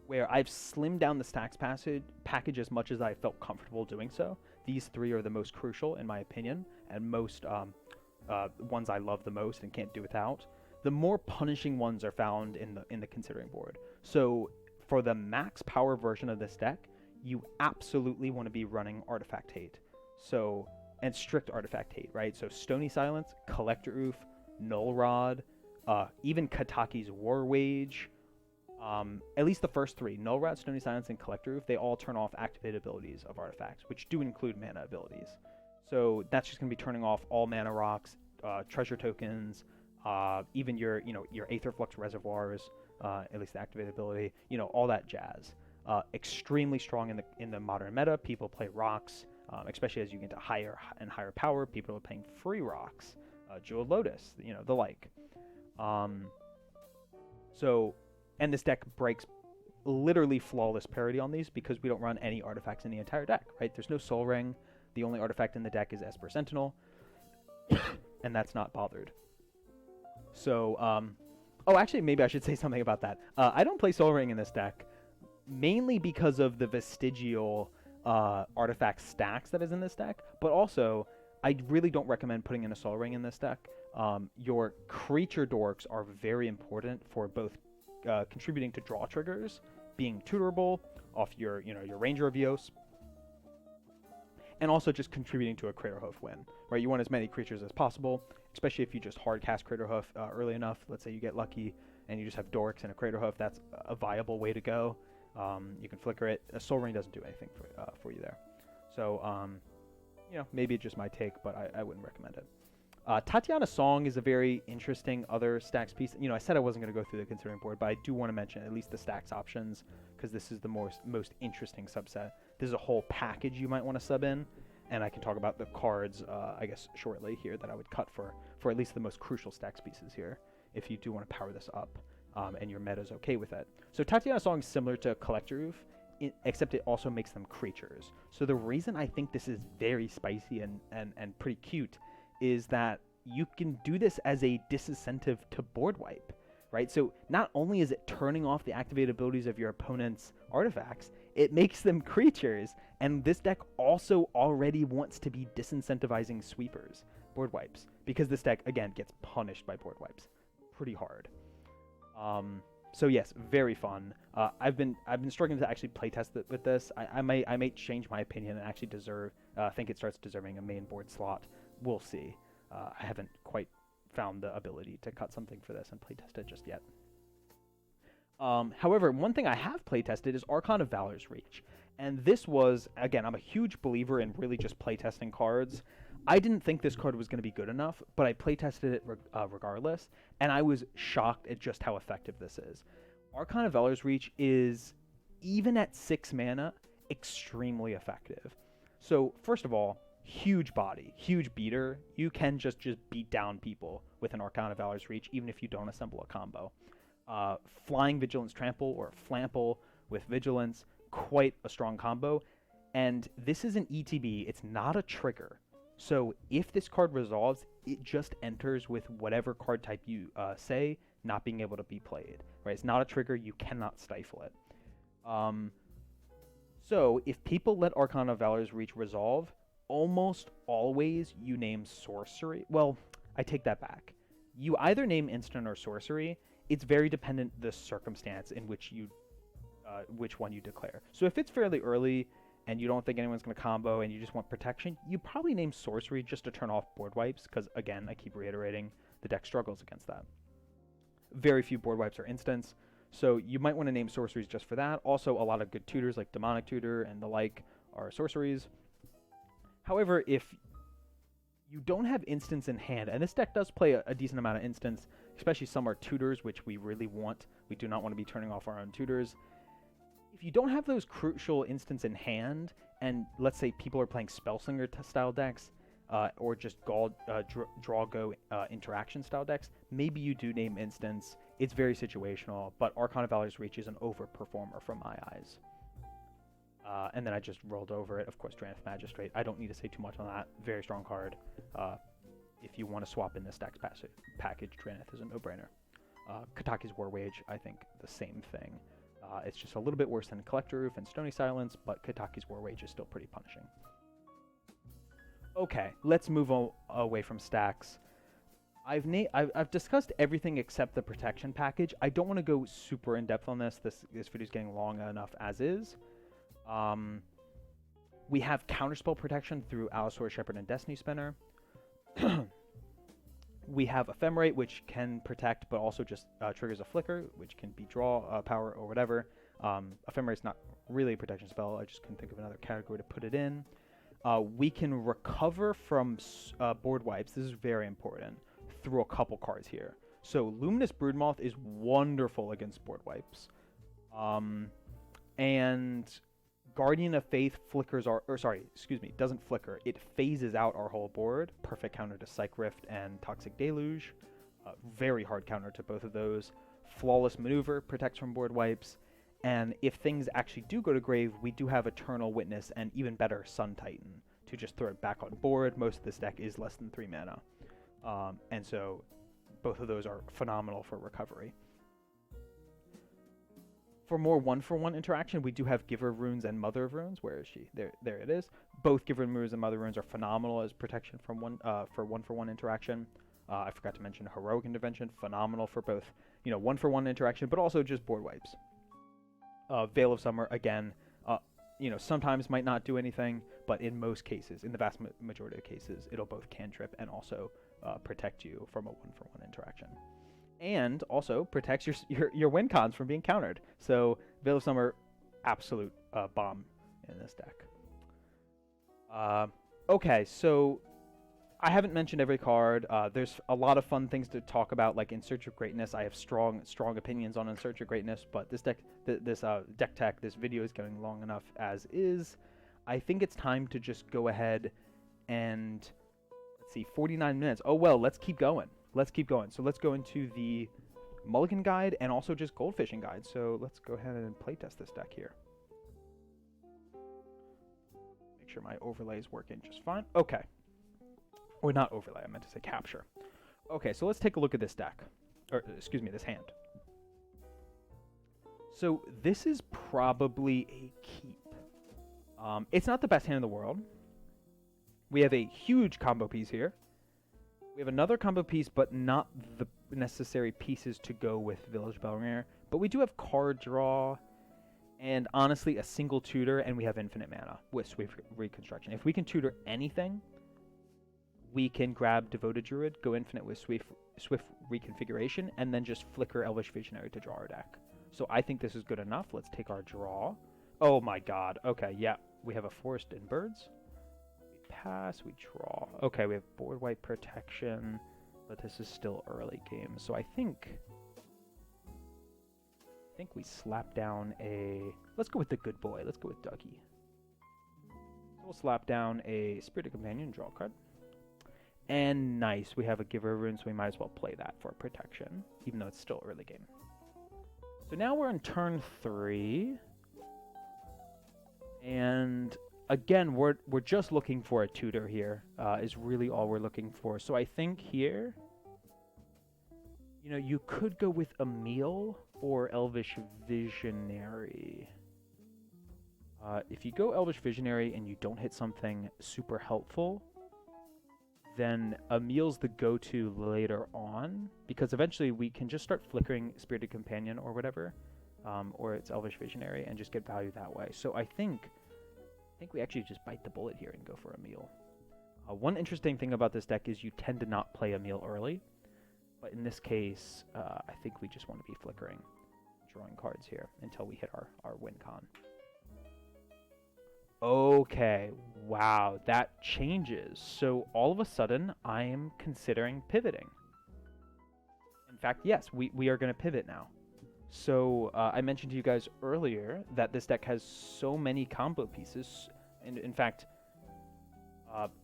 where I've slimmed down the stacks package as much as I felt comfortable doing so. These three are the most crucial, in my opinion, and most ones I love the most and can't do without. The more punishing ones are found in the considering board. So for the max power version of this deck, you absolutely want to be running Artifact Hate. So, and strict Artifact Hate, right? So Stony Silence, Collector Oof, Null Rod, even Kataki's War Wage. At least the first three, Null Rod, Stony Silence, and Collector Oof, they all turn off activated abilities of artifacts, which do include mana abilities. So that's just going to be turning off all mana rocks, treasure tokens, even your Aetherflux reservoirs, at least the activated ability, all that jazz. Extremely strong in the modern meta. People play rocks, especially as you get to higher and higher power. People are playing free rocks, Jeweled Lotus, the like. And this deck breaks literally flawless parity on these because we don't run any artifacts in the entire deck, right? There's no Soul Ring. The only artifact in the deck is Esper Sentinel, and that's not bothered. So, actually, maybe I should say something about that. I don't play Soul Ring in this deck, mainly because of the vestigial artifact stacks that is in this deck, but also, I really don't recommend putting in a Soul Ring in this deck. Your creature dorks are very important for both contributing to draw triggers, being tutorable off your Ranger of Eos, and also just contributing to a Craterhoof win, right? You want as many creatures as possible, especially if you just hard cast Craterhoof early enough. Let's say you get lucky and you just have Dorks and a Craterhoof. That's a viable way to go. You can flicker it. A Soul Ring doesn't do anything for you there. So, maybe it's just my take, but I wouldn't recommend it. Tatiana Song is a very interesting other stacks piece. I said I wasn't going to go through the considering board, but I do want to mention at least the stacks options because this is the most interesting subset. This is a whole package you might want to sub in, and I can talk about the cards, I guess, shortly here that I would cut for at least the most crucial stacks pieces here if you do want to power this up and your meta's okay with it. So Tatiana Song is similar to Collector Oof, except it also makes them creatures. So the reason I think this is very spicy and pretty cute is that you can do this as a disincentive to board wipe, right? So not only is it turning off the activated abilities of your opponent's artifacts, it makes them creatures, and this deck also already wants to be disincentivizing sweepers, board wipes, because this deck, again, gets punished by board wipes pretty hard. So yes, very fun. I've been struggling to actually playtest it with this. I may change my opinion and actually think it starts deserving a main board slot. We'll see. I haven't quite found the ability to cut something for this and playtest it just yet. However, one thing I have playtested is Archon of Valor's Reach. And this was, again, I'm a huge believer in really just playtesting cards. I didn't think this card was going to be good enough, but I playtested it regardless, and I was shocked at just how effective this is. Archon of Valor's Reach is, even at 6 mana, extremely effective. So, first of all, huge body, huge beater. You can just beat down people with an Archon of Valor's Reach, even if you don't assemble a combo. Flying Vigilance Trample or Flample with Vigilance, quite a strong combo. And this is an ETB, it's not a trigger. So if this card resolves, it just enters with whatever card type you say, not being able to be played. Right? It's not a trigger, you cannot stifle it. So if people let Archon of Valor's Reach resolve, almost always you name sorcery. Well, I take that back. You either name instant or sorcery. It's very dependent the circumstance in which you, which one you declare. So if it's fairly early and you don't think anyone's going to combo and you just want protection, you probably name sorcery just to turn off board wipes, because again, I keep reiterating, the deck struggles against that. Very few board wipes are instants, so you might want to name sorceries just for that. Also, a lot of good tutors like Demonic Tutor and the like are sorceries. However, if you don't have instants in hand, and this deck does play a decent amount of instants, especially some are tutors, which we really want. We do not want to be turning off our own tutors. If you don't have those crucial instants in hand, and let's say people are playing Spellslinger style decks, or just draw go interaction style decks, maybe you do name instants. It's very situational, but Archon of Valor's Reach is an overperformer from my eyes. And then I just rolled over it. Of course, Drannith Magistrate. I don't need to say too much on that. Very strong card. If you want to swap in this deck's package, Drannith is a no-brainer. Kataki's War Wage, I think the same thing. It's just a little bit worse than Collector Roof and Stony Silence, but Kataki's War Wage is still pretty punishing. Okay, let's move away from stacks. I've discussed everything except the protection package. I don't want to go super in-depth on this. This video is getting long enough as is. We have counterspell protection through Allosaurus Shepherd and Destiny Spinner. We have Ephemerate, which can protect, but also just triggers a flicker, which can be draw power or whatever. Ephemerate's not really a protection spell. I just couldn't think of another category to put it in. We can recover from board wipes. This is very important. Through a couple cards here. So Luminous Broodmoth is wonderful against board wipes. And Guardian of Faith doesn't flicker. It phases out our whole board. Perfect counter to Psych Rift and Toxic Deluge. Very hard counter to both of those. Flawless Maneuver protects from board wipes. And if things actually do go to grave, we do have Eternal Witness and even better, Sun Titan to just throw it back on board. Most of this deck is less than 3 mana. And so both of those are phenomenal for recovery. For more 1-for-1 interaction, we do have Giver of Runes and Mother of Runes. Where is she? There it is. Both Giver of Runes and Mother of Runes are phenomenal as protection from for 1-for-1 interaction. I forgot to mention Heroic Intervention, phenomenal for both, 1-for-1 interaction, but also just board wipes. Veil of Summer, again, sometimes might not do anything, but in most cases, in the vast majority of cases, it'll both cantrip and also protect you from a 1-for-1 interaction. And also protects your win cons from being countered. So Veil of Summer, absolute bomb in this deck. Okay, so I haven't mentioned every card. There's a lot of fun things to talk about, like In Search of Greatness. I have strong opinions on In Search of Greatness, but this deck, deck tech, this video is going long enough as is. I think it's time to just go ahead and, let's see, 49 minutes. Oh well, let's keep going. So let's go into the Mulligan Guide and also just Goldfishing Guide. So let's go ahead and playtest this deck here. Make sure my overlay is working just fine. Okay. Or not overlay, I meant to say capture. Okay, so let's take a look at this deck. Or, excuse me, this hand. So this is probably a keep. It's not the best hand in the world. We have a huge combo piece here. We have another combo piece, but not the necessary pieces to go with Village Bellringer. But we do have card draw, and honestly, a single tutor, and we have infinite mana with Swift Reconstruction. If we can tutor anything, we can grab Devoted Druid, go infinite with Swift Reconfiguration, and then just flicker Elvish Visionary to draw our deck. So I think this is good enough. Let's take our draw. Oh my god. Okay, yeah. We have a Forest in Birds. We pass, we draw. Okay, we have board wipe protection, but this is still early game. So I think we slap down a... Let's go with the good boy. Let's go with Dougie. So we'll slap down a Spirited Companion, draw a card. And nice, we have a Giver of Runes, so we might as well play that for protection, even though it's still early game. So now we're on turn 3. And again, we're just looking for a tutor here, is really all we're looking for. So I think here, you know, you could go with Emiel or Elvish Visionary. If you go Elvish Visionary and you don't hit something super helpful, then Emiel's the go-to later on, because eventually we can just start flickering Spirited Companion or whatever, or it's Elvish Visionary, and just get value that way. So I think we actually just bite the bullet here and go for Emiel. One interesting thing about this deck is you tend to not play Emiel early, but in this case, I think we just want to be flickering, drawing cards here until we hit our win con. Okay, wow, that changes. So all of a sudden, I am considering pivoting. In fact, yes, we are going to pivot now. So I mentioned to you guys earlier that this deck has so many combo pieces. And in fact,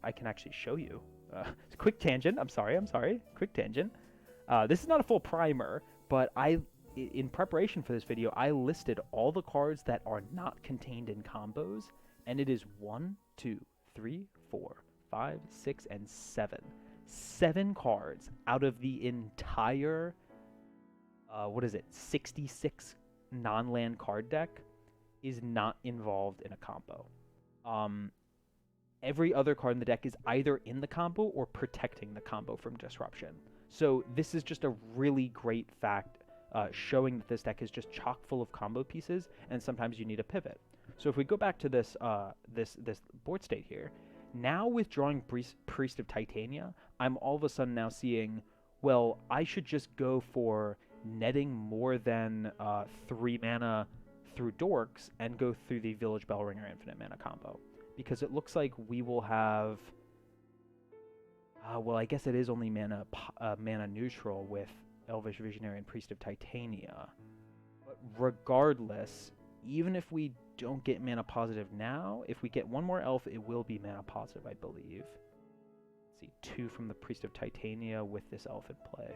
I can actually show you. Quick tangent, I'm sorry, quick tangent. This is not a full primer, but in preparation for this video, I listed all the cards that are not contained in combos. And it is 1, 2, 3, 4, 5, 6, and 7. 7 cards out of the entire, 66 non-land card deck is not involved in a combo. Every other card in the deck is either in the combo or protecting the combo from disruption. So this is just a really great fact, showing that this deck is just chock full of combo pieces, and sometimes you need a pivot. So if we go back to this this board state here, now withdrawing Priest of Titania, I'm all of a sudden now seeing, well, I should just go for netting more than 3 mana through Dorks and go through the Village Bellringer infinite mana combo. Because it looks like we will have... well, I guess it is only mana neutral with Elvish Visionary and Priest of Titania. But regardless, even if we don't get mana positive now, if we get one more elf, it will be mana positive, I believe. Let's see, 2 from the Priest of Titania with this elf in play.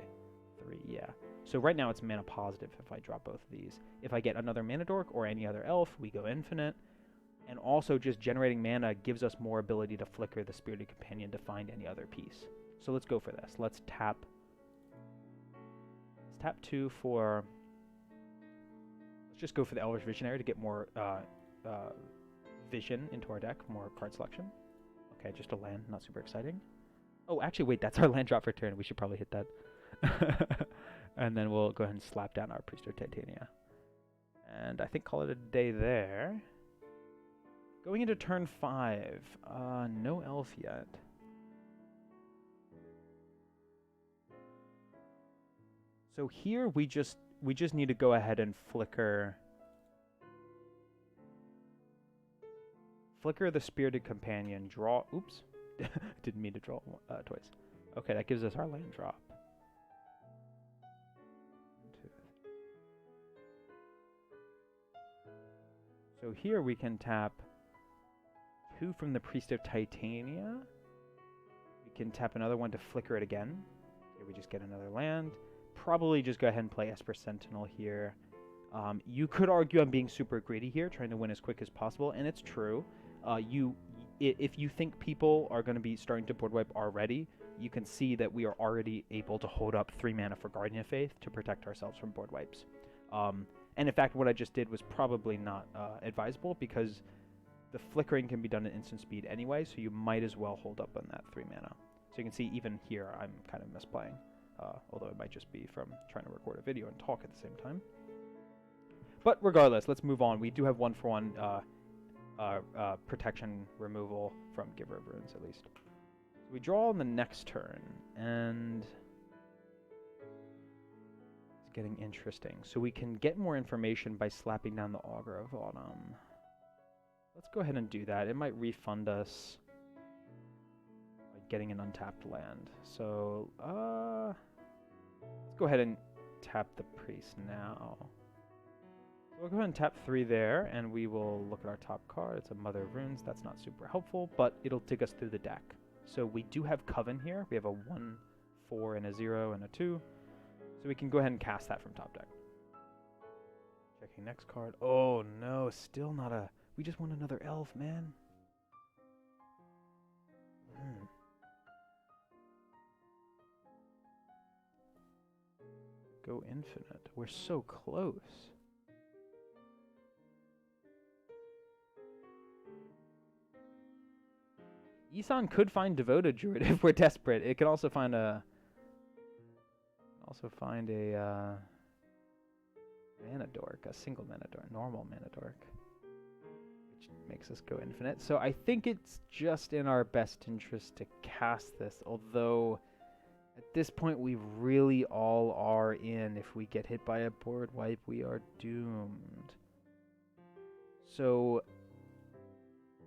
3, yeah. So right now it's mana positive if I drop both of these. If I get another mana dork or any other elf, we go infinite. And also just generating mana gives us more ability to flicker the Spirited Companion to find any other piece. So let's go for this. Let's tap 2 for... Just go for the Elvish Visionary to get more vision into our deck, more card selection. Okay, just a land, not super exciting. Oh, actually, wait, that's our land drop for turn. We should probably hit that. And then we'll go ahead and slap down our Priest of Titania. And I think call it a day there. Going into turn 5, no elf yet. So here we just need to go ahead and flicker the Spirited Companion, draw, oops, didn't mean to draw twice. Okay, that gives us our land drop. 1, 2. So here we can tap 2 from the Priest of Titania. We can tap another one to flicker it again. Here we just get another land. Probably just go ahead and play Esper Sentinel here. You could argue I'm being super greedy here, trying to win as quick as possible, and it's true. If you think people are going to be starting to board wipe already, you can see that we are already able to hold up 3 mana for Guardian of Faith to protect ourselves from board wipes. And in fact, what I just did was probably not advisable, because the flickering can be done at instant speed anyway, so you might as well hold up on that 3 mana. So you can see even here I'm kind of misplaying. Although it might just be from trying to record a video and talk at the same time. But regardless, let's move on. We do have 1-for-1 protection removal from Giver of Runes, at least. We draw on the next turn, and it's getting interesting. So we can get more information by slapping down the Augur of Autumn. Let's go ahead and do that. It might refund us by getting an untapped land. So, let's go ahead and tap the priest now. So we'll go ahead and tap 3 there, and we will look at our top card. It's a Mother of Runes. That's not super helpful, but it'll take us through the deck. So we do have Coven here. We have a 1, 4, and a 0, and a 2. So we can go ahead and cast that from top deck. Checking next card. Oh no, still not a... We just want another elf, man. Go infinite. We're so close. Isan could find Devoted Druid if we're desperate. It could also find a... mana dork, a single mana dork, normal mana dork, which makes us go infinite. So I think it's just in our best interest to cast this, although at this point we really all are in. If we get hit by a board wipe, we are doomed. So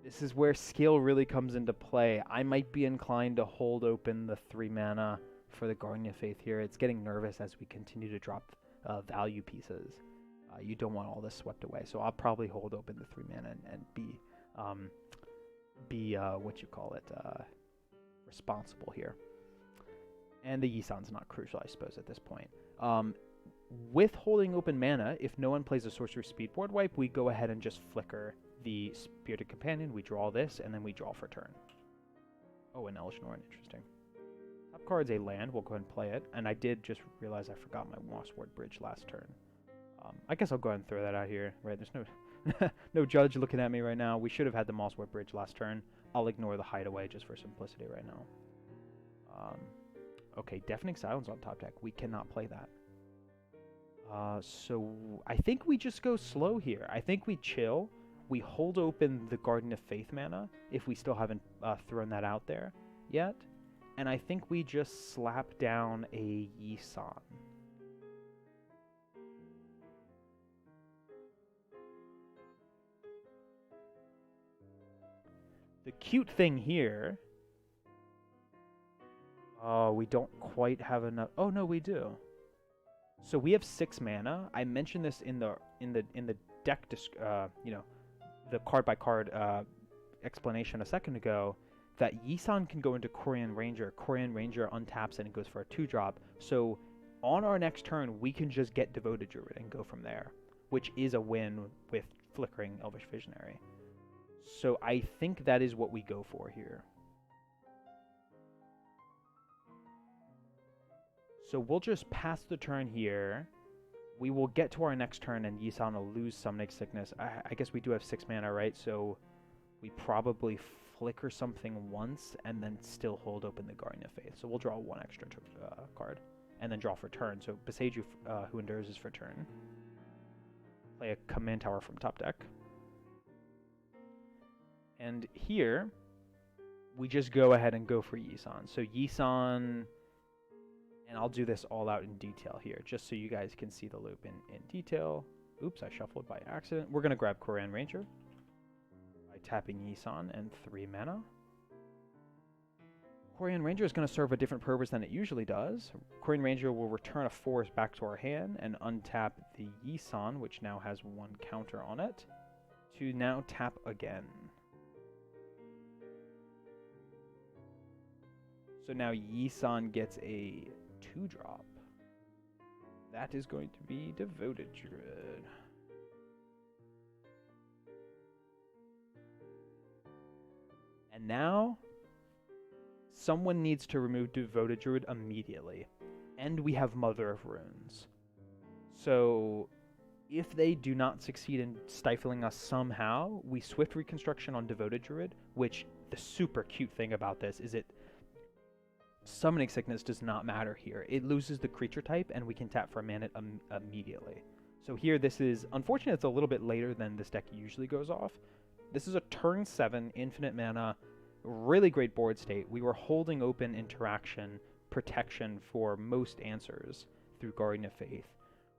this is where skill really comes into play. I might be inclined to hold open the 3 mana for the Guardian of Faith here. It's getting nervous as we continue to drop value pieces. You don't want all this swept away, so I'll probably hold open the 3 mana and be what you call it, responsible here. And the Yisan's not crucial, I suppose, at this point. With holding open mana, if no one plays a Sorcerer Speed board wipe, we go ahead and just flicker the Spirited Companion. We draw this, and then we draw for turn. Oh, an Elesh Norn, interesting. Top card's a land. We'll go ahead and play it. And I did just realize I forgot my Mossword Bridge last turn. I guess I'll go ahead and throw that out here. Right, there's no no judge looking at me right now. We should have had the Mossword Bridge last turn. I'll ignore the Hideaway just for simplicity right now. Okay, Deafening Silence on top deck. We cannot play that. So I think we just go slow here. I think we chill. We hold open the Garden of Faith mana if we still haven't thrown that out there yet. And I think we just slap down a Yisan. The cute thing here... Oh, we don't quite have enough... Oh, no, we do. So we have 6 mana. I mentioned this in the deck, the card by card explanation a second ago, that Yisan can go into Korean Ranger. Korean Ranger untaps and it goes for a 2-drop. So on our next turn, we can just get Devoted Druid and go from there, which is a win with Flickering Elvish Visionary. So I think that is what we go for here. So we'll just pass the turn here. We will get to our next turn and Yisan will lose Summoning Sickness. I guess we do have 6 mana, right? So we probably flicker something once and then still hold open the Guardian of Faith. So we'll draw 1 extra card and then draw for turn. So Beseiju, Who Endures, is for turn. Play a Command Tower from top deck. And here, we just go ahead and go for Yisan. So Yisan... And I'll do this all out in detail here, just so you guys can see the loop in detail. Oops, I shuffled by accident. We're going to grab Korean Ranger by tapping Yisan and 3 mana. Korean Ranger is going to serve a different purpose than it usually does. Korean Ranger will return a forest back to our hand and untap the Yisan, which now has 1 counter on it, to now tap again. So now Yisan gets a 2-drop. That is going to be Devoted Druid. And now, someone needs to remove Devoted Druid immediately. And we have Mother of Runes. So, if they do not succeed in stifling us somehow, we Swift Reconstruction on Devoted Druid, which the super cute thing about this is Summoning Sickness does not matter here. It loses the creature type, and we can tap for a mana immediately. So here, this is... Unfortunately, it's a little bit later than this deck usually goes off. This is a turn 7 infinite mana really great board state. We were holding open interaction protection for most answers through Guardian of Faith.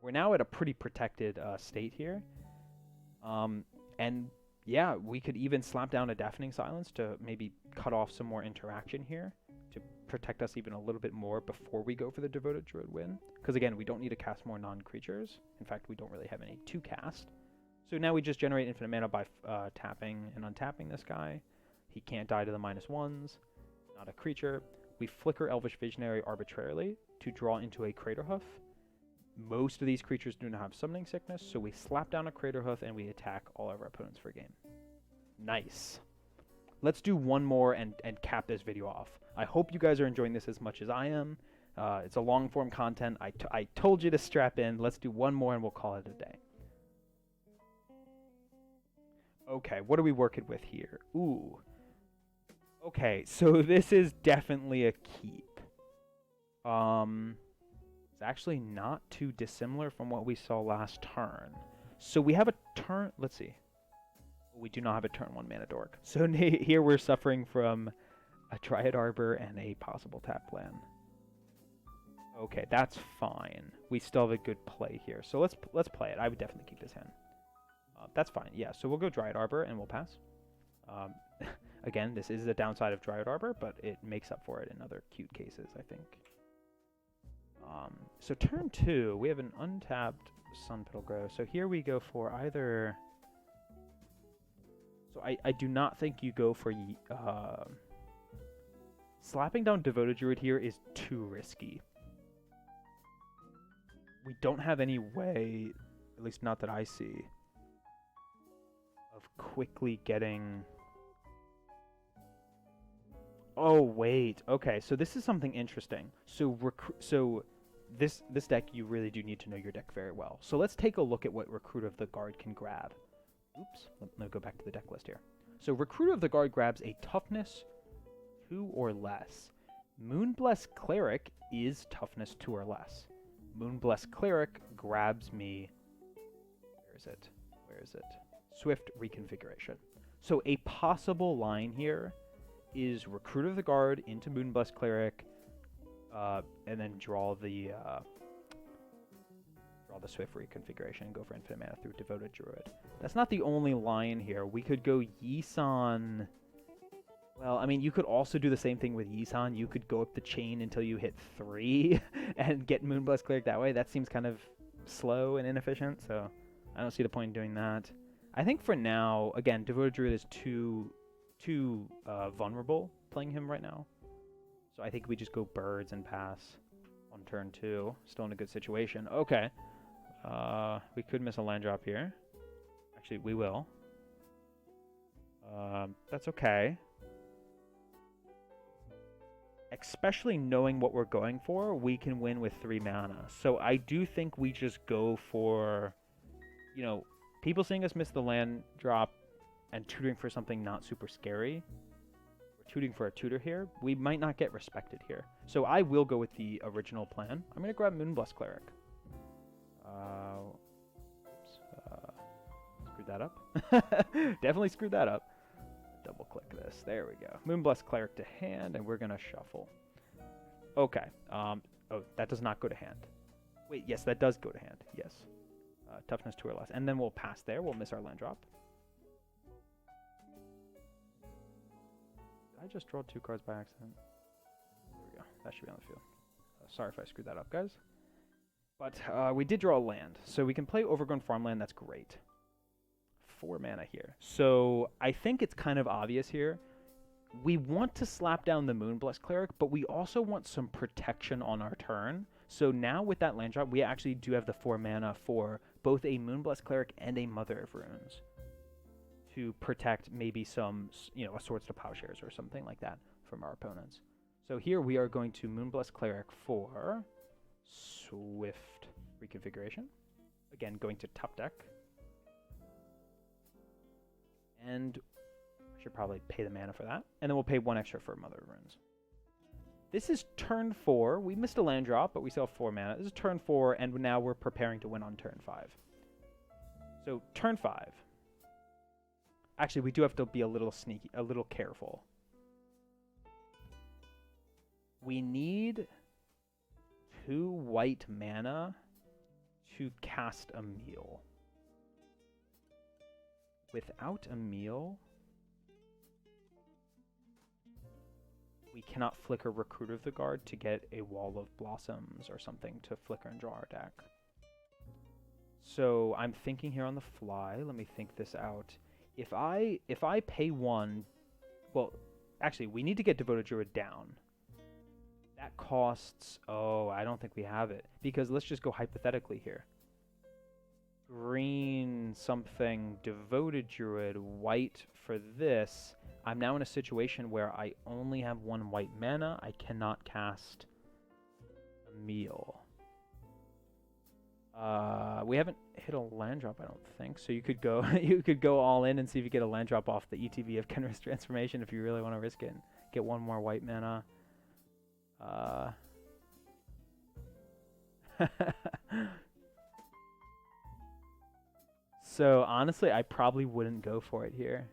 We're now at a pretty protected state here. And yeah, we could even slap down a Deafening Silence to maybe cut off some more interaction here to protect us even a little bit more before we go for the Devoted Druid win. Because again, we don't need to cast more non-creatures. In fact, we don't really have any to cast. So now we just generate infinite mana by tapping and untapping this guy. He can't die to the -1s, not a creature. We flicker Elvish Visionary arbitrarily to draw into a Craterhoof. Most of these creatures do not have Summoning Sickness, so we slap down a Craterhoof and we attack all of our opponents for a game. Nice. Let's do one more and cap this video off. I hope you guys are enjoying this as much as I am. It's a long-form content. I told you to strap in. Let's do one more and we'll call it a day. Okay, what are we working with here? Ooh. Okay, so this is definitely a keep. It's actually not too dissimilar from what we saw last turn. So we have a turn, let's see. We do not have a turn 1 mana dork. So here we're suffering from a Dryad Arbor and a possible tap land. Okay, that's fine. We still have a good play here. So let's play it. I would definitely keep this hand. That's fine. Yeah, so we'll go Dryad Arbor and we'll pass. Again, this is the downside of Dryad Arbor, but it makes up for it in other cute cases, I think. So turn 2, we have an untapped Sunpetal Grove. So here we go for either... So I do not think you go for... slapping down Devoted Druid here is too risky. We don't have any way, at least not that I see, of quickly getting... Oh, wait. Okay, so this is something interesting. So this deck, you really do need to know your deck very well. So let's take a look at what Recruit of the Guard can grab. Oops, let me go back to the deck list here. So Recruit of the Guard grabs a toughness 2 or less. Moonbless Cleric is toughness 2 or less. Moonbless Cleric grabs me... Where is it? Where is it? Swift Reconfiguration. So a possible line here is Recruit of the Guard into Moonbless Cleric, and then draw the Swift Reconfiguration and go for infinite mana through Devoted Druid. That's not the only line here. We could go Yisan. Well, I mean, you could also do the same thing with Yisan. You could go up the chain until you hit 3 and get Moonbless Cleric that way. That seems kind of slow and inefficient, so I don't see the point in doing that. I think for now, again, Devoted Druid is too vulnerable playing him right now. So I think we just go birds and pass on turn 2. Still in a good situation. Okay. We could miss a land drop here. Actually, we will. That's okay. Especially knowing what we're going for, we can win with 3 mana. So I do think we just go for, you know, people seeing us miss the land drop and tutoring for something not super scary. We're tutoring for a tutor here. We might not get respected here. So I will go with the original plan. I'm going to grab Moonbless Cleric. Oops. Screwed that up. Definitely screwed that up. Double click this. There we go. Moonbless Cleric to hand, and we're going to shuffle. Okay. Oh, that does not go to hand. Wait, yes, that does go to hand. Yes. Toughness 2 or less. And then we'll pass there. We'll miss our land drop. Did I just draw 2 cards by accident? There we go. That should be on the field. Sorry if I screwed that up, guys. But we did draw a land. So we can play Overgrown Farmland. That's great. 4 mana here. So I think it's kind of obvious here. We want to slap down the Moonbless Cleric, but we also want some protection on our turn. So now with that land drop, we actually do have the 4 mana for both a Moonbless Cleric and a Mother of Runes to protect maybe some, you know, a Swords to Plowshares or something like that from our opponents. So here we are going to Moonbless Cleric for Swift Reconfiguration. Again, going to top deck. And I should probably pay the mana for that. And then we'll pay 1 extra for Mother of Runes. This is turn 4. We missed a land drop, but we still have 4 mana. This is turn 4, and now we're preparing to win on turn 5. So turn 5. Actually, we do have to be a little sneaky, a little careful. We need 2 white mana to cast Emiel. Without Emiel, we cannot flicker Recruiter of the Guard to get a Wall of Blossoms or something to flicker and draw our deck. So I'm thinking here on the fly. Let me think this out. If I pay 1, well, actually, we need to get Devoted Druid down. That costs, oh, I don't think we have it. Because let's just go hypothetically here. Green something, Devoted Druid, white for this. I'm now in a situation where I only have 1 white mana. I cannot cast Emiel. We haven't hit a land drop, I don't think. So you could go all in and see if you get a land drop off the ETB of Kenris Transformation if you really want to risk it and get 1 more white mana. So honestly, I probably wouldn't go for it here.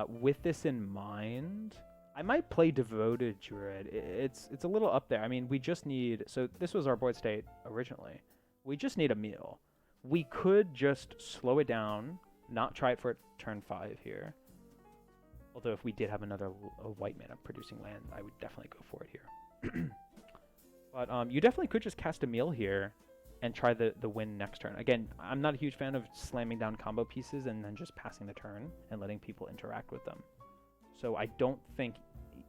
With this in mind, I might play Devoted Druid. It's a little up there. I mean, we just need... So this was our board state originally. We just need Emiel. We could just slow it down, not try it for turn 5 here. Although if we did have another white mana producing land, I would definitely go for it here. But you definitely could just cast Emiel here and try the win next turn. Again, I'm not a huge fan of slamming down combo pieces and then just passing the turn and letting people interact with them. So I don't think,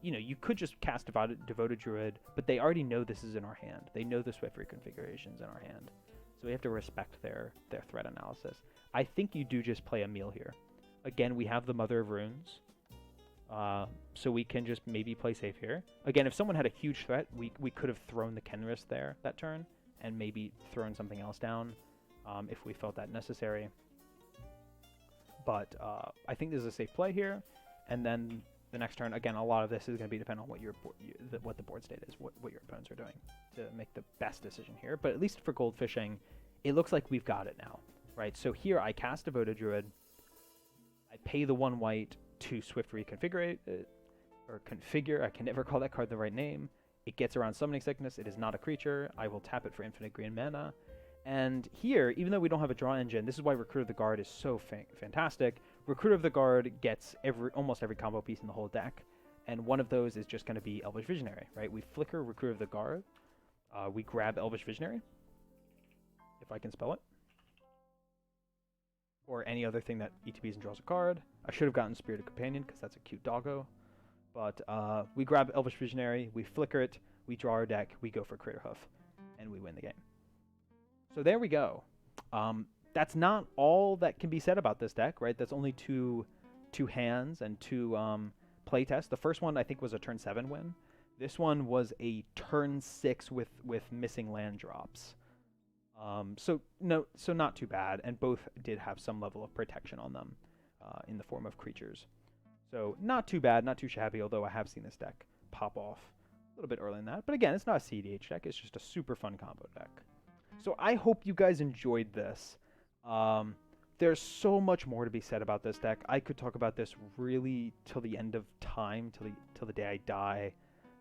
you know, you could just cast Devoted Druid, but they already know this is in our hand. They know the Swift reconfiguration's in our hand. So we have to respect their threat analysis. I think you do just play Emiel here. Again, we have the Mother of Runes. So we can just maybe play safe here. Again, if someone had a huge threat, we could have thrown the Kenris there that turn and maybe thrown something else down if we felt that necessary. But I think this is a safe play here. And then the next turn, again, a lot of this is going to be dependent on what the board state is, what your opponents are doing to make the best decision here. But at least for gold fishing, it looks like we've got it now, right? So here I cast Devoted Druid. I pay the 1 white to Swift reconfigure it, or configure. I can never call that card the right name. It gets around Summoning Sickness. It is not a creature. I will tap it for infinite green mana. And here, even though we don't have a draw engine, this is why Recruiter of the Guard is so fantastic. Recruiter of the Guard gets almost every combo piece in the whole deck, and one of those is just going to be Elvish Visionary, right? We flicker Recruiter of the Guard. We grab Elvish Visionary, if I can spell it, or any other thing that ETBs and draws a card. I should have gotten Spirited Companion because that's a cute doggo. But we grab Elvish Visionary, we flicker it, we draw our deck, we go for Craterhoof, and we win the game. So there we go. That's not all that can be said about this deck, right? That's only two hands and 2 playtests. The first one I think was a turn 7 win. This one was a turn 6 with missing land drops. So not too bad, and both did have some level of protection on them in the form of creatures. So not too bad, not too shabby, although I have seen this deck pop off a little bit earlier than that. But again, it's not a CDH deck, it's just a super fun combo deck. So I hope you guys enjoyed this. There's so much more to be said about this deck. I could talk about this really till the end of time, till the day I die.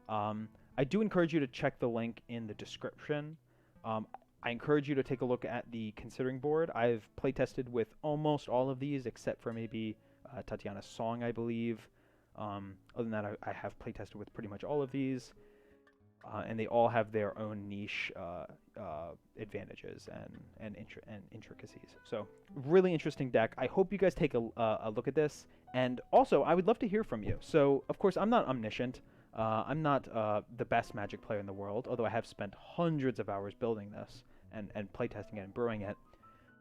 I do encourage you to check the link in the description. I encourage you to take a look at the Considering board. I've playtested with almost all of these, except for maybe Tatiana's Song, I believe. Other than that, I have playtested with pretty much all of these. And they all have their own niche advantages and intricacies. So really interesting deck. I hope you guys take a look at this. And also, I would love to hear from you. So, of course, I'm not omniscient. I'm not the best Magic player in the world, although I have spent hundreds of hours building this and playtesting it and brewing it.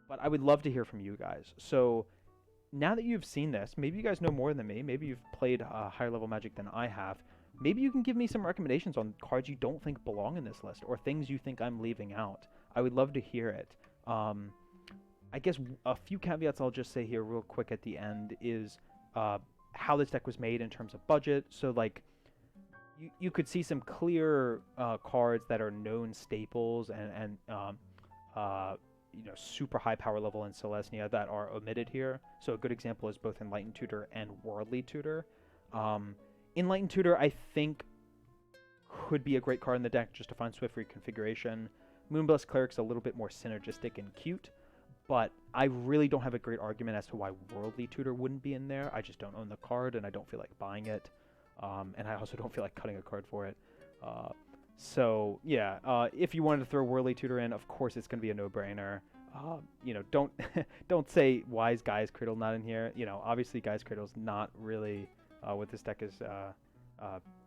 But I would love to hear from you guys. So now that you've seen this, maybe you guys know more than me. Maybe you've played higher level Magic than I have. Maybe you can give me some recommendations on cards you don't think belong in this list or things you think I'm leaving out. I would love to hear it. I guess a few caveats I'll just say here real quick at the end is how this deck was made in terms of budget. So, like, you could see some clear cards that are known staples and super high power level in Celestia that are omitted here. So a good example is both Enlightened Tutor and Worldly Tutor. Enlightened Tutor, I think, could be a great card in the deck just to find swift reconfiguration. Moonblessed Cleric's a little bit more synergistic and cute, but I really don't have a great argument as to why Worldly Tutor wouldn't be in there. I just don't own the card, and I don't feel like buying it. And I also don't feel like cutting a card for it. So, yeah, if you wanted to throw Worldly Tutor in, of course it's going to be a no-brainer. You know, don't don't say, why is Gaia's Cradle not in here? You know, obviously Gaia's Cradle's not really what this deck is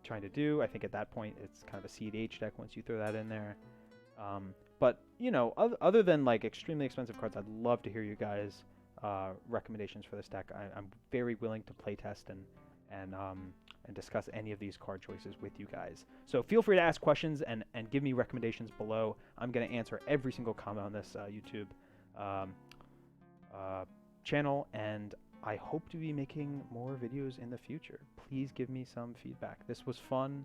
trying to do. I think at that point it's kind of a CDH deck once you throw that in there. But, you know, other than, like, extremely expensive cards, I'd love to hear you guys' recommendations for this deck. I'm very willing to playtest and discuss any of these card choices with you guys. So feel free to ask questions and give me recommendations below. I'm going to answer every single comment on this YouTube channel, and I hope to be making more videos in the future. Please give me some feedback. This was fun,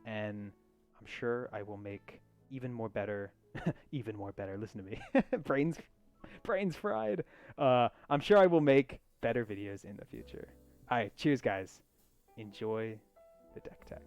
and I'm sure I will make even more better, listen to me, brains fried. I'm sure I will make better videos in the future. All right, cheers, guys. Enjoy the deck tech.